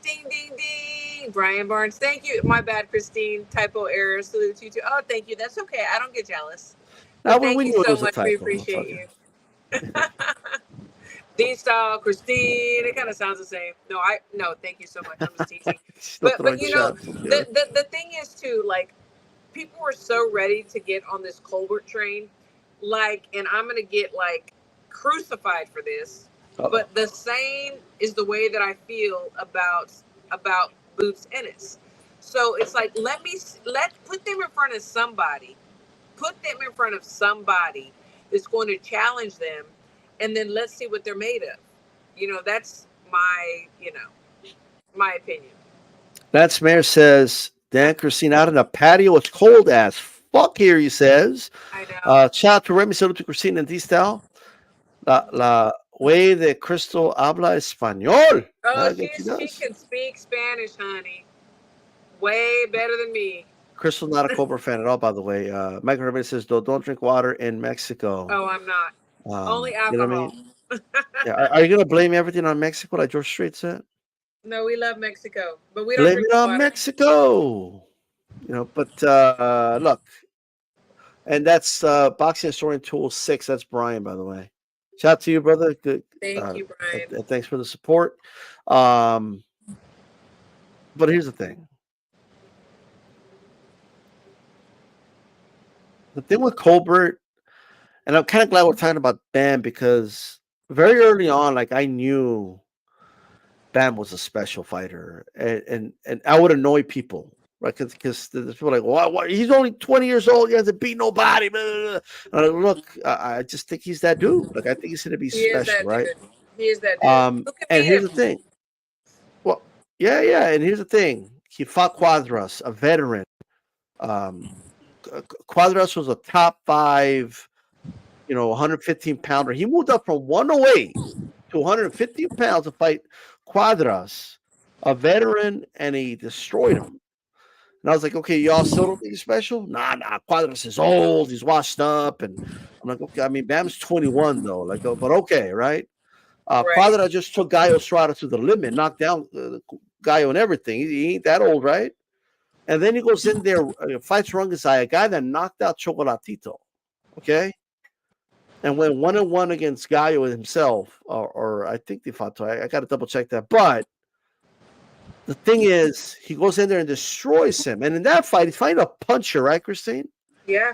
ding, ding, ding. Brian Barnes, thank you. My bad, Christine. Typo error. Salute to you too. Oh, thank you. That's okay. I don't get jealous. Now But we thank you knew it so was a much. We typo, appreciate motherfucker. you. D style, Christine. It kind of sounds the same. No. Thank you so much. I'm just teasing. Still But throwing shots. the thing is too, like, people were so ready to get on this Colbert train, like, and I'm gonna get like crucified for this. Uh-oh. But the same is the way that I feel about Boots Ennis. So it's like, let put them in front of somebody, put them in front of somebody that's going to challenge them, and then let's see what they're made of. That's my opinion. That's Mayor says, Dan Christine out in the patio. It's cold as fuck here, he says. I know. Shout out to Remy, salute to Christine and D-Style. La way de Crystal habla español. Oh, I guess she she does. can speak Spanish, honey. Way better than me. Crystal's not a Cobra fan at all, by the way. Michael Remy says, don't drink water in Mexico. Oh, I'm not. Only You know what I alcohol. mean? Yeah, are you going to blame everything on Mexico like George Strait said? No, we love Mexico, but we don't Blame drink it the on water. Mexico. But look, and that's Boxing Historian Tool 6. That's Brian, by the way. Shout out to you, brother. Good. Thank you, Brian. And thanks for the support. But here's the thing. The thing with Colbert, and I'm kind of glad we're talking about Bam because very early on, like I knew Bam was a special fighter, and I would annoy people, right? Because there's people like, what? He's only 20 years old. He hasn't beat nobody. Blah, blah, blah. And I'm like, look, I just think he's that dude. Like I think he's gonna be He is special, that right? dude. He is that dude. Who can And beat here's him? the thing. Well, yeah, and here's the thing. He fought Quadras, a veteran. Um, Quadras was a top 5, 115 pounder. He moved up from 108 to 115 pounds to fight Quadras, a veteran, and he destroyed him. And I was like, okay, y'all still don't think he's special? Nah, Quadras is old. He's washed up. And I'm like, okay, I mean, Bam's 21, though. Like, but okay, right? Right. Quadras just took Gallo Estrada to the limit, knocked down Gallo and everything. He ain't that old, right? And then he goes in there, fights Rungasai, a guy that knocked out Chocolatito. Okay? And went 1-1 against Gallo himself, or I think they fought. I got to double check that. But the thing is, he goes in there and destroys him. And in that fight, he's fighting a puncher, right, Christine? Yeah,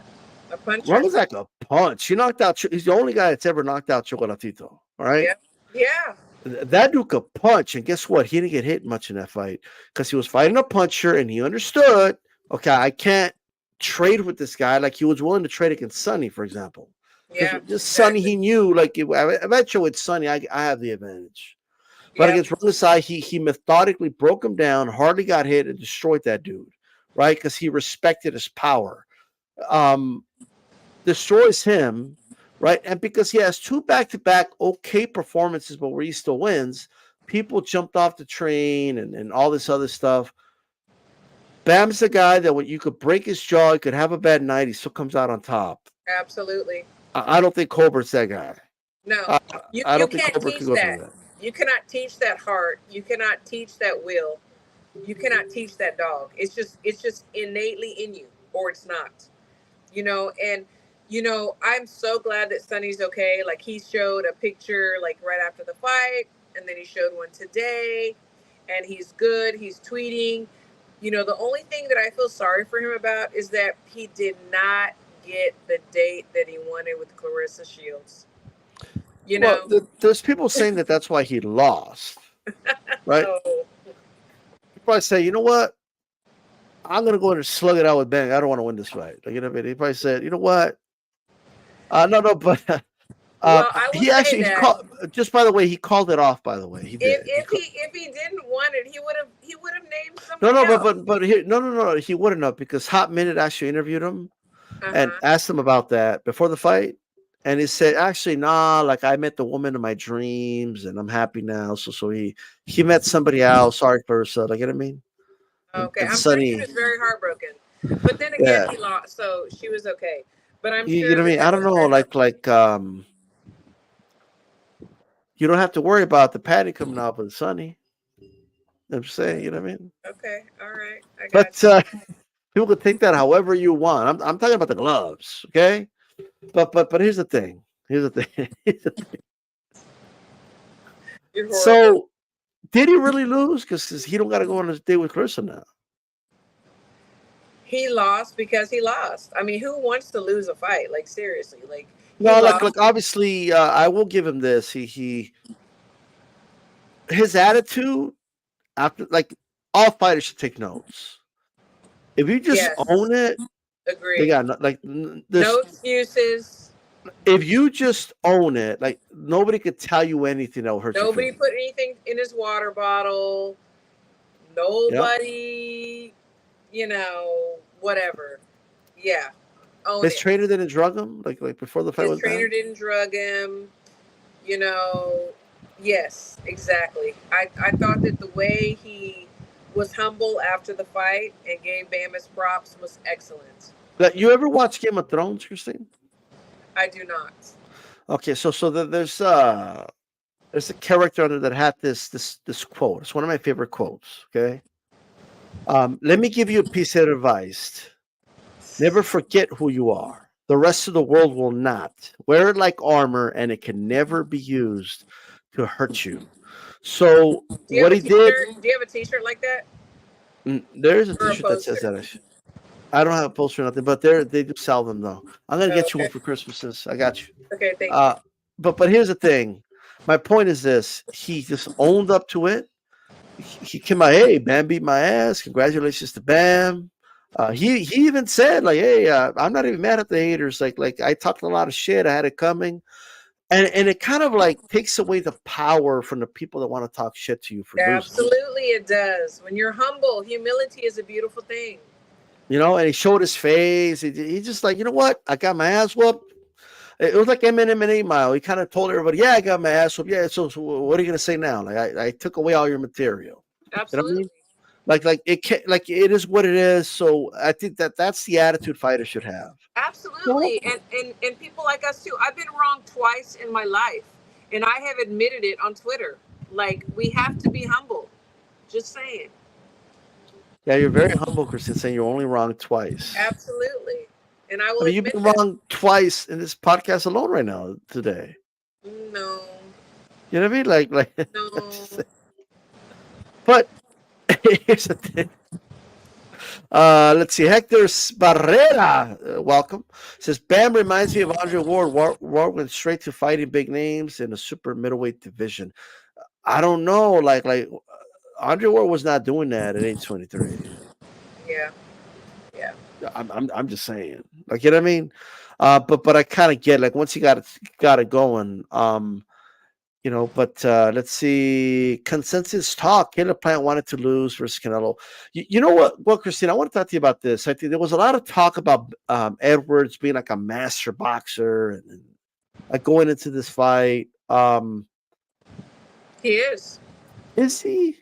a puncher. Runga's like a punch. He knocked out. He's the only guy that's ever knocked out Chocolatito. All right. Yeah. That dude could punch, and guess what? He didn't get hit much in that fight because he was fighting a puncher, and he understood. Okay, I can't trade with this guy like he was willing to trade against Sonny, for example. Yeah. Just Sonny, he knew like eventually with Sonny, I have the advantage. But against Rungasai, he methodically broke him down, hardly got hit, and destroyed that dude, right? Because he respected his power. Destroys him, right? And because he has 2 back-to-back okay performances, but where he still wins, people jumped off the train and all this other stuff. Bam's the guy that when you could break his jaw, he could have a bad night, he still comes out on top. Absolutely. I don't think Colbert's that guy. No, you don't think can't Colbert teach could go that. through that. You cannot teach that heart. You cannot teach that will. You cannot teach that dog. It's just innately in you, or it's not. And I'm so glad that Sonny's okay. Like he showed a picture like right after the fight, and then he showed one today, and he's good. He's tweeting. The only thing that I feel sorry for him about is that he did not get the date that he wanted with Clarissa Shields. Well, there's people saying that that's why he lost, right? Oh. He probably say, you know what? I'm gonna go in and slug it out with Bang. I don't want to win this fight. Like, he probably said, you know what? No, but Well, I he actually he called. Just by the way, he called it off. By the way, he did. If he didn't want it, he would have named somebody else. But here, no, he wouldn't have because Hot Minute actually interviewed him and asked him about that before the fight. And he said, actually, nah, like I met the woman of my dreams and I'm happy now. So he met somebody else. Sorry, Clarissa. Like, you know what I mean? Okay. And I'm Sonny, sure he was very heartbroken. But then again, he lost, so she was okay. But I'm sure. You know what I mean? I don't know, you don't have to worry about the patty coming out with Sonny. I'm saying, you know what I mean? Okay. All right. I got people can take that however you want. I'm talking about the gloves, okay? But here's the thing. So, did he really lose? Because he don't got to go on a date with Clarissa now. He lost because he lost. I mean, who wants to lose a fight? Like seriously, like no, like obviously, I will give him this. His attitude after, like, all fighters should take notes. If you just own it, agree. They got like no excuses. If you just own it, like nobody could tell you anything that will hurt you. Nobody put anything in his water bottle. Nobody, whatever. Yeah. His trainer didn't drug him, like before the fight. His trainer didn't drug him. Yes, exactly. I thought that the way he was humble after the fight and gave Bam his props was excellent. You ever watch Game of Thrones, Christine? I do not. Okay, so there's there's a character on there that had this quote. It's one of my favorite quotes. Okay, let me give you a piece of advice. Never forget who you are. The rest of the world will not. Wear it like armor, and it can never be used to hurt you. So Do you have what a he did, T-shirt? Do you have a T-shirt like that there is a or a T-shirt that says poster? that. I don't have a poster or nothing, but they do sell them though. I'm gonna Oh, get you one okay. for Christmases. I got you. Okay, thank you. Uh, but here's the thing. My point is this: he just owned up to it. He came out, hey, Bam beat my ass. Congratulations to Bam. He even said like, hey, I'm not even mad at the haters. Like I talked a lot of shit. I had it coming, and it kind of like takes away the power from the people that want to talk shit to you for losing. Absolutely, it does. When you're humble, humility is a beautiful thing. You know, and he showed his face. He just like, you know what? I got my ass whooped. It was like Eminem and 8 Mile. He kind of told everybody, "Yeah, I got my ass whooped. Yeah, so what are you gonna say now? Like, I took away all your material. You know what I mean? Absolutely. Like it can, like it is what it is. So I think that's the attitude fighters should have. No, Absolutely. And people like us too. I've been wrong twice in my life, and I have admitted it on Twitter. Like, we have to be humble. Just saying. yeah, you're very humble, Christine, saying you're only wrong twice. Absolutely. And I I will mean, you've admit been that. wrong twice in this podcast alone right now today. No. You know what I mean? Like, No. but here's the thing. Let's see. Hector Barrera, welcome. Says Bam reminds me of Andre Ward. Ward went straight to fighting big names in the super middleweight division. I don't know. Like Andre Ward was not doing that at age 23. Yeah. Yeah. I'm just saying. Like, you know what I mean? But I kind of get like once he got it going. You know, but let's see. Consensus talk. Caleb Plant wanted to lose versus Canelo. You know what? Well, Christine, I want to talk to you about this. I think there was a lot of talk about Edwards being like a master boxer and like going into this fight. He is. Is he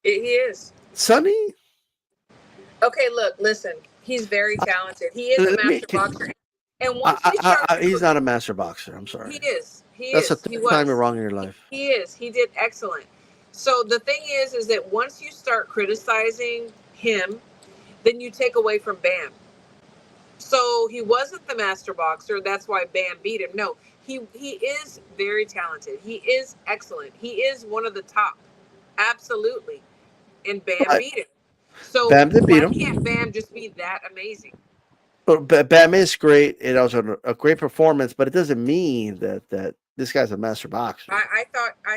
He is. Sonny? Okay, look, listen. He's very talented. He is a Let me. master boxer. And once he He's started, not a master boxer. I'm he sorry. is. He That's the is. He third time you're was. wrong in your life. He is. He did excellent. So the thing is that once you start criticizing him, then you take away from Bam. So he wasn't the master boxer. That's why Bam beat him. No, he is very talented. He is excellent. He is one of the top. Absolutely. And Bam But beat him. So Bam did beat why him. can't Bam just be that amazing? Bam is great. It was a great performance, but it doesn't mean that this guy's a master boxer. I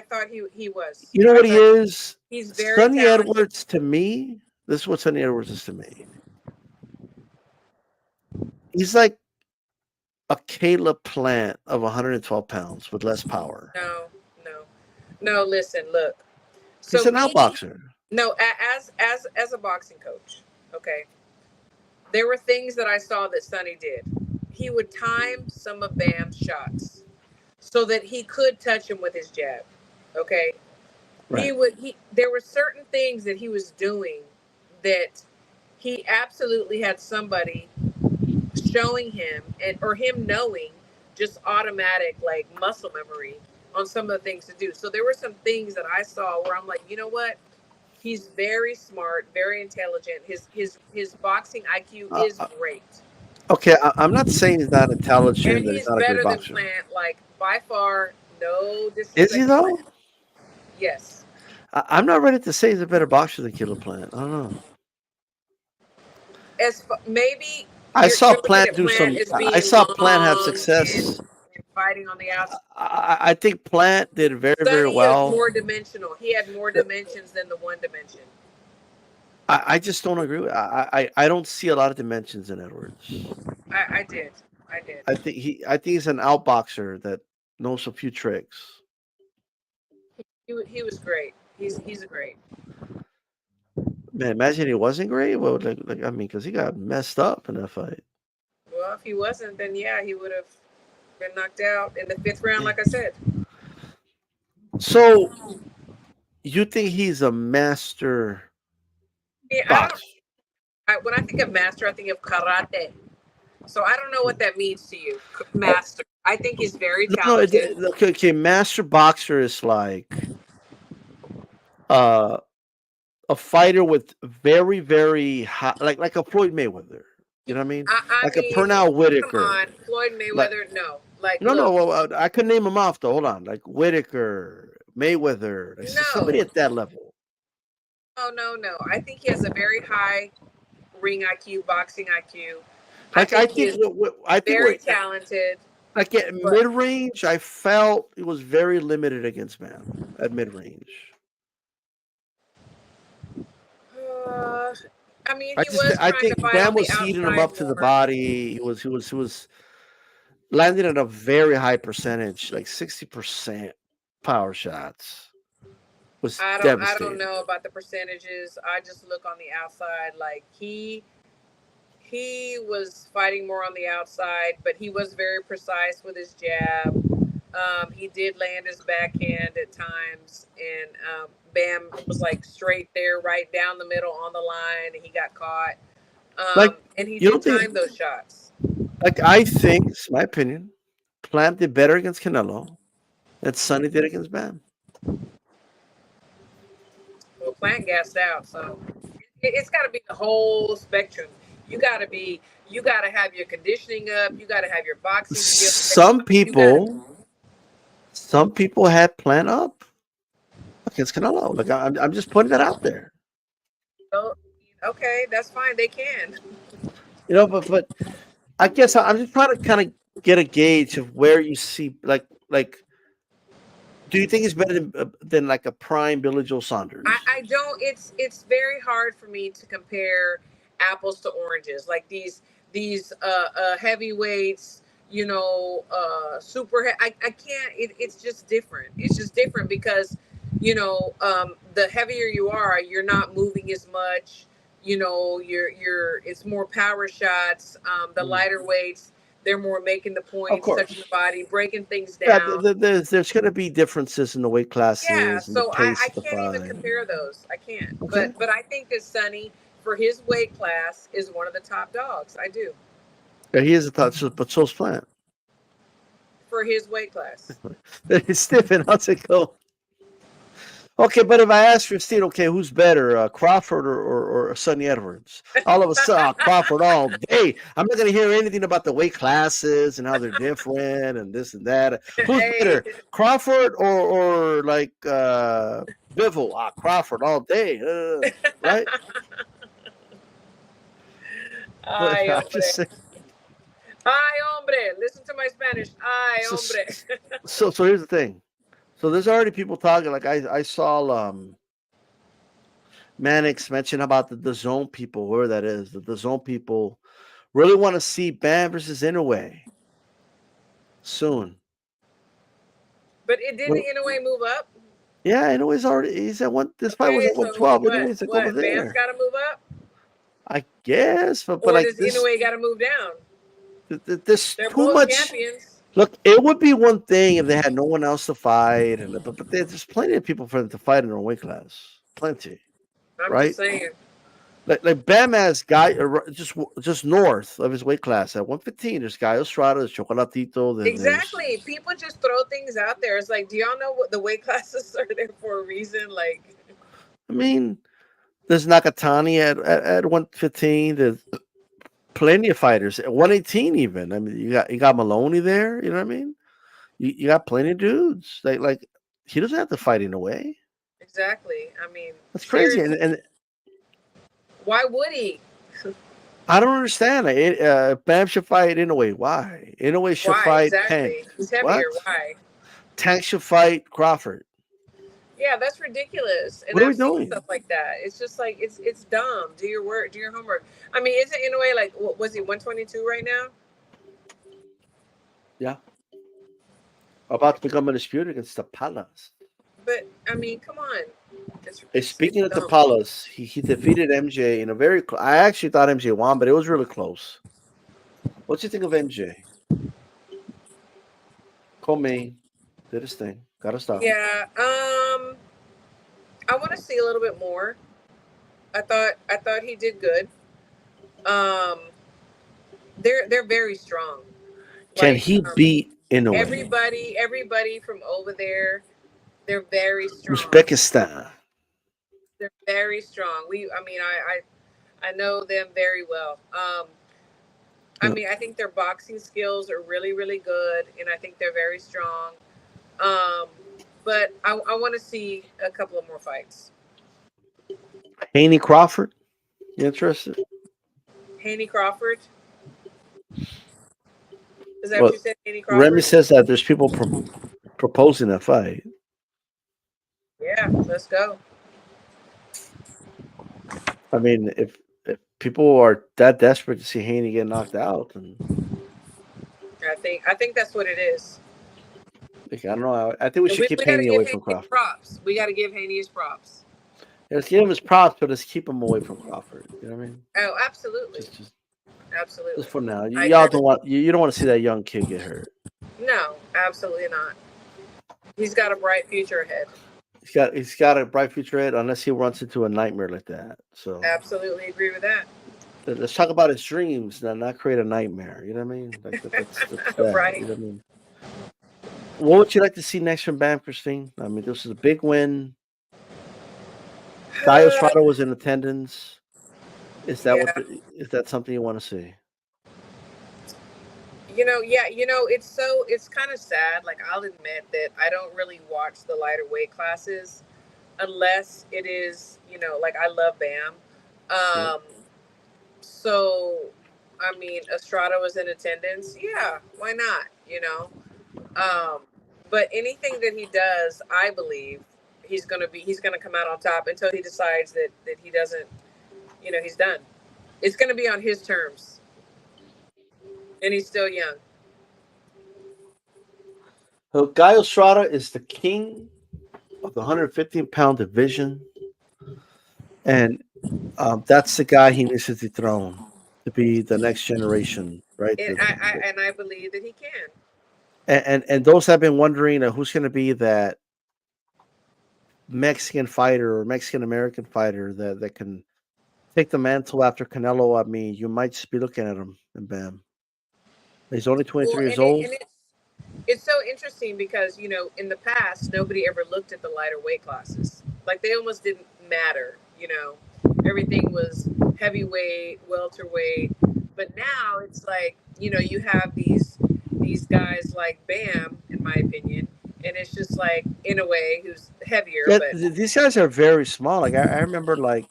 thought he was. You know I what he thought is? he's very Sonny talented. Edwards to me. This is what Sonny Edwards is to me. He's like a Caleb Plant of 112 pounds with less power. No, no, no. Listen, look. He's So an me, outboxer. no, as a boxing coach, okay, there were things that I saw that Sonny did. He would time some of Bam's shots so that he could touch him with his jab. Okay, Right. he there were certain things that he was doing that he absolutely had somebody showing him and or him knowing just automatic like muscle memory on some of the things to do. So there were some things that I saw where I'm like, you know what? He's very smart, very intelligent. His boxing IQ Uh, is uh, great. okay, I'm not saying he's not And intelligent, that he's he's not a great better than boxer. Plant, like by far, no Is he disrespect to Plant. though? Yes. I'm not ready to say he's a better boxer than Caleb Plant. I don't know. Maybe I saw you're looking Plant at do Plant some. as I being saw Plant have long success. and fighting on the outside. I think Plant did very Sonny is well. more dimensional. He had more dimensions than the one dimension. I just don't agree with. I don't see a lot of dimensions in Edwards. I did. I did. I think he's an outboxer that knows a few tricks. He was great. He's a great. Man, imagine he wasn't great. Well, I mean, because he got messed up in that fight. Well, if he wasn't, then yeah, he would have been knocked out in the fifth round, like I said. So you think he's a master Yeah, I don't. boxer? When I think of master, I think of karate. So I don't know what that means to you, Oh, master. I think he's very No, talented. okay, okay. Master boxer is like uh a fighter with very, very high, like a Floyd Mayweather. You know what I mean? I Like a mean, Pernell come on, Whitaker. Floyd Like Mayweather. No, like, no, no. look, Well, I could name them off though. Hold on, like Whitaker, Mayweather, like somebody no, at that level. no, no, no. I think he has a very high ring IQ, boxing IQ. I Like I think he think, is I think very we're talented, like at but mid range. I felt it was very limited against Bam at mid range. uh, I mean, he was I trying to think fight Bam on the was heating him outside up to the more. body. He was landing at a very high percentage, like 60% power shots. Was I don't devastating. know about the percentages. I just look on the outside. Like he was fighting more on the outside, but he was very precise with his jab. He did land his backhand at times, and Bam was like straight there, right down the middle on the line, and he got caught. Like And he you did don't think time those shots. like I think it's my opinion. Plant did better against Canelo than Sonny did against Bam. Well, Plant gassed out, so it's got to be the whole spectrum. You got to be, you got to have your conditioning up. You got to have your boxing skills. Some You got to. some people had Plant up against Canelo. Like I'm just putting that out there. Oh, okay, that's fine. They can. You know, but I guess I'm just trying to kind of get a gauge of where you see like. Do you think it's better than like a prime Billy Joe Saunders? I don't. It's very hard for me to compare apples to oranges. Like these heavyweights, super. I can't. It's just different. It's just different because the heavier you are, you're not moving as much. You're. It's more power shots. The Mm. lighter weights, they're more making the Of points, touching the course. body, breaking things Yeah, down. there's going to be differences in the weight Yeah, classes and the so pace I of the can't even fight. compare those. I can't. Okay. But I think that Sonny, for his weight class, is one of the top dogs. I do. Yeah, he is a touch, but so's Plant. For his weight class. It's stiffen. How's it go? Okay, but if I ask you, Steve, okay, who's better, Crawford or Sonny Edwards? All of a sudden, Crawford all day. I'm not going to hear anything about the weight classes and how they're different and this and that. Who's Hey. better, Crawford or like Bivol? Crawford all day, right? But Ay, I just hombre. say Ay, hombre. Listen to my Spanish. Ay, so. hombre. So here's the thing. So there's already people talking. Like I saw Mannix mention about the zone people, where that is. The zone people really want to see Bam versus Inoue soon. But it didn't Well, in a way move up. yeah, Inoue's already. He's at one. This fight was Okay, at so 112. what? Inoue's like over What? Bam's there. got to move up, I guess, but or like does Inoue got to move down? this They're too both much. champions. Look, it would be one thing if they had no one else to fight, and but there's plenty of people for them to fight in their weight class. Plenty, I'm just right? saying. Like Bam has guy just north of his weight class at 115. There's Guy Estrada, there's Chocolatito, there's Exactly. People just throw things out there. It's like, do y'all know what the weight classes are there for a reason? Like, I mean, there's Nakatani at 115. There's plenty of fighters at 118 even. I mean, you got Maloney there. You know what I mean? You got plenty of dudes. Like he doesn't have to fight in a way. exactly. I mean, That's crazy. seriously, And why would he? I don't understand. Bam should fight in a way. Why? In a way should Why fight Tank. exactly? He's heavier. What? Why? Tank should fight Crawford. Yeah, that's ridiculous. And What are we I've seen doing? stuff like that. It's just like it's dumb. Do your work. Do your homework. I mean, is it in a way like what was he 122 right now? Yeah. About to become a dispute against the Palace. But I mean, come on. Speaking It's of the dumb. Palace, he defeated MJ in a very. I actually thought MJ won, but it was really close. What do you think of MJ? Co-main did his thing. Got to stop. Yeah. I want to see a little bit more. I thought he did good. Um, they're very strong. Can Like he beat in a way. Everybody from over there, they're very strong. Uzbekistan. They're very strong. I mean, I know them very well. I Yeah. mean, I think their boxing skills are really, really good, and I think they're very strong. Um, but I want to see a couple of more fights. Haney Crawford. You interested? Haney Crawford, is that what Well, you said? Haney Remy Crawford? says that there's people proposing that fight. Yeah, let's go. I mean, if people are that desperate to see Haney get knocked out, then I think that's what it is. like, I don't know. I think we should keep We got to Haney give away Haney from his Crawford. props. We got to give Haney his props. Yeah, let's give him his props, but let's keep him away from Crawford. You know what I mean? Oh, absolutely, Just absolutely. for now. I Y'all agree. don't want you don't want to see that young kid get hurt. No, absolutely not. He's got a bright future ahead. He's got a bright future ahead unless he runs into a nightmare like that. So Absolutely agree with that. let's talk about his dreams, not create a nightmare. You know what I mean? Like that's that. Right. You know what I mean? What would you like to see next from Bam, Christine? I mean, this is a big win. Guy Estrada was in attendance. Yeah. Is that something you want to see? Yeah, it's kind of sad. Like, I'll admit that I don't really watch the lighter weight classes unless it is, like, I love Bam. Yeah. Um, so, I mean, Estrada was in attendance. Yeah, why not? Um, but anything that he does, I believe he's gonna come out on top until he decides that he doesn't, he's done. It's gonna be on his terms, and he's still young. So Guy Estrada is the king of the 115-pound division, and that's the guy he needs to dethrone to be the next generation, right? And I believe that he can. And those have been wondering who's going to be that Mexican fighter or Mexican American fighter that can take the mantle after Canelo. I mean, you might just be looking at him and bam. He's only Well, 23 years old. it's so interesting because in the past nobody ever looked at the lighter weight classes. Like, they almost didn't matter. Everything was heavyweight, welterweight, but now it's like you have these guys like Bam, in my opinion, and it's just like, in a way, who's heavier, Yeah, but these guys are very small. Like I remember, like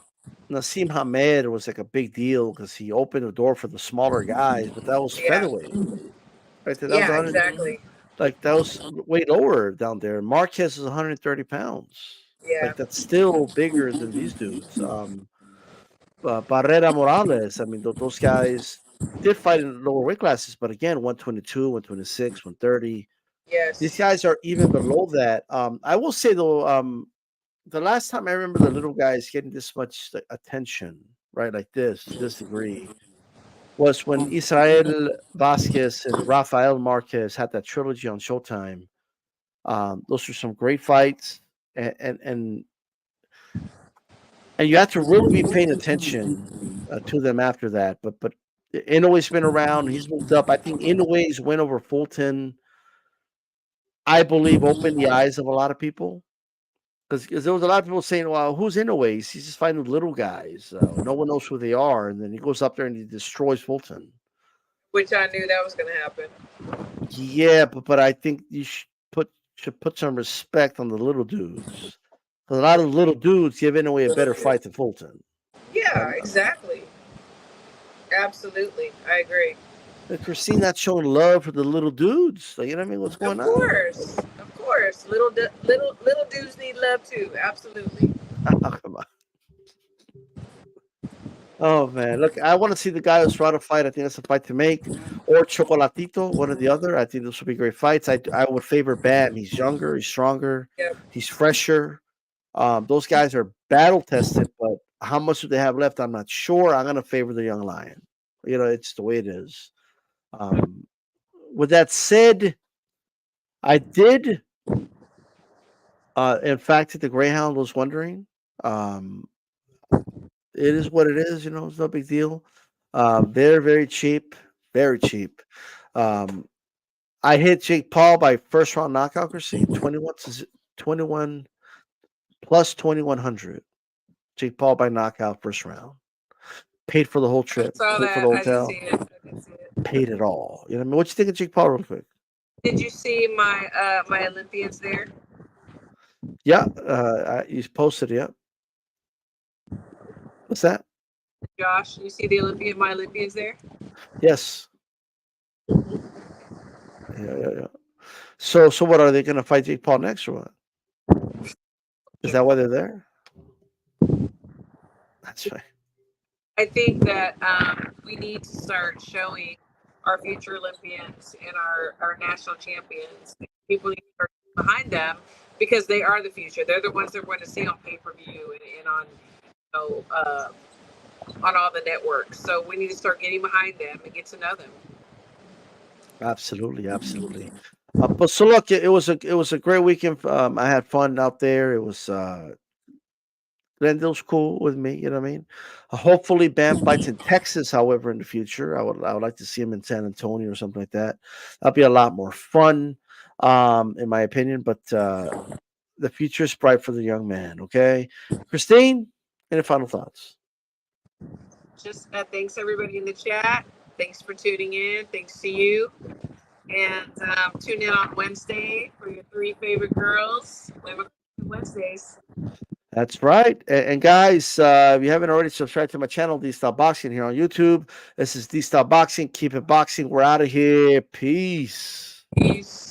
Nassim Hamed was like a big deal because he opened the door for the smaller guys, but that was yeah, featherweight, right? That was yeah, 100, exactly, like that was way lower down there. Marquez is 130 pounds. yeah. Like that's still bigger than these dudes. Barrera Morales. I mean, those guys did fight in lower weight classes, but again, 122, 126, 130. These Yes. guys are even below that. I will say though, the last time I remember the little guys getting this much like, attention, right, like this to this degree, was when Israel Vasquez and Rafael Marquez had that trilogy on Showtime. Those were some great fights, and and and, and you have to really be paying attention to them after that. But Inoue's been around; he's moved up. I think Inoue's win over Fulton, I believe, opened the eyes of a lot of people. Because there was a lot of people saying, "Well, who's Inoue? He's just fighting little guys. No one knows who they are." And then he goes up there and he destroys Fulton. Which I knew that was going to happen. Yeah, but I think you should put some respect on the little dudes. 'Cause a lot of the little dudes give Inoue a better fight than Fulton. Yeah, Um, exactly. Absolutely. I agree. Christine not showing love for the little dudes. Like, you know what I mean? What's Of going on? course. Of course. Little dudes need love too. Absolutely. Oh, come on. Oh man, look, I want to see the guy who's trying to fight. I think that's a fight to make, or Chocolatito, one or the other. I think those would be great fights. I would favor Bam. He's younger, he's stronger, Yep. he's fresher. Those guys are battle tested, but how much do they have left? I'm not sure. I'm gonna favor the young lion. It's the way it is. Um, with that said, I did, in fact, the Greyhound was wondering. Um, It is what it is, it's no big deal. Very, very cheap, very cheap. Um, I hit Jake Paul by first round knockout, Christine. 21 plus 2100. Jake Paul by knockout first round. Paid for the whole I trip. saw Paid for the that. I did see hotel. it. I did see it. Paid it all. You know what I mean? What you think of Jake Paul, real quick? Did you see my Olympians there? Yeah, you posted. Yeah. What's that? Josh, you see my Olympians there? Yes. Yeah. So what are they going to fight Jake Paul next or what? Is that why they're there? That's right. I think that we need to start showing our future Olympians and our national champions. People need to start behind them because they are the future. They're the ones that we're going to see on pay per view and on all the networks. So we need to start getting behind them and get to know them. Absolutely. But so look, it was a great weekend. I had fun out there. It was Glendale's cool with me. You know what I mean? Hopefully, Bam fights in Texas. However, in the future, I would like to see him in San Antonio or something like that. That'd be a lot more fun, in my opinion. But the future is bright for the young man. Okay, Christine, any final thoughts? Just thanks everybody in the chat. Thanks for tuning in. Thanks to you. And tune in on Wednesday for your 3 favorite girls. Wednesdays. That's right. And guys, if you haven't already subscribed to my channel, DStyle Boxing here on YouTube. This is DStyle Boxing. Keep it boxing. We're out of here. Peace. Peace.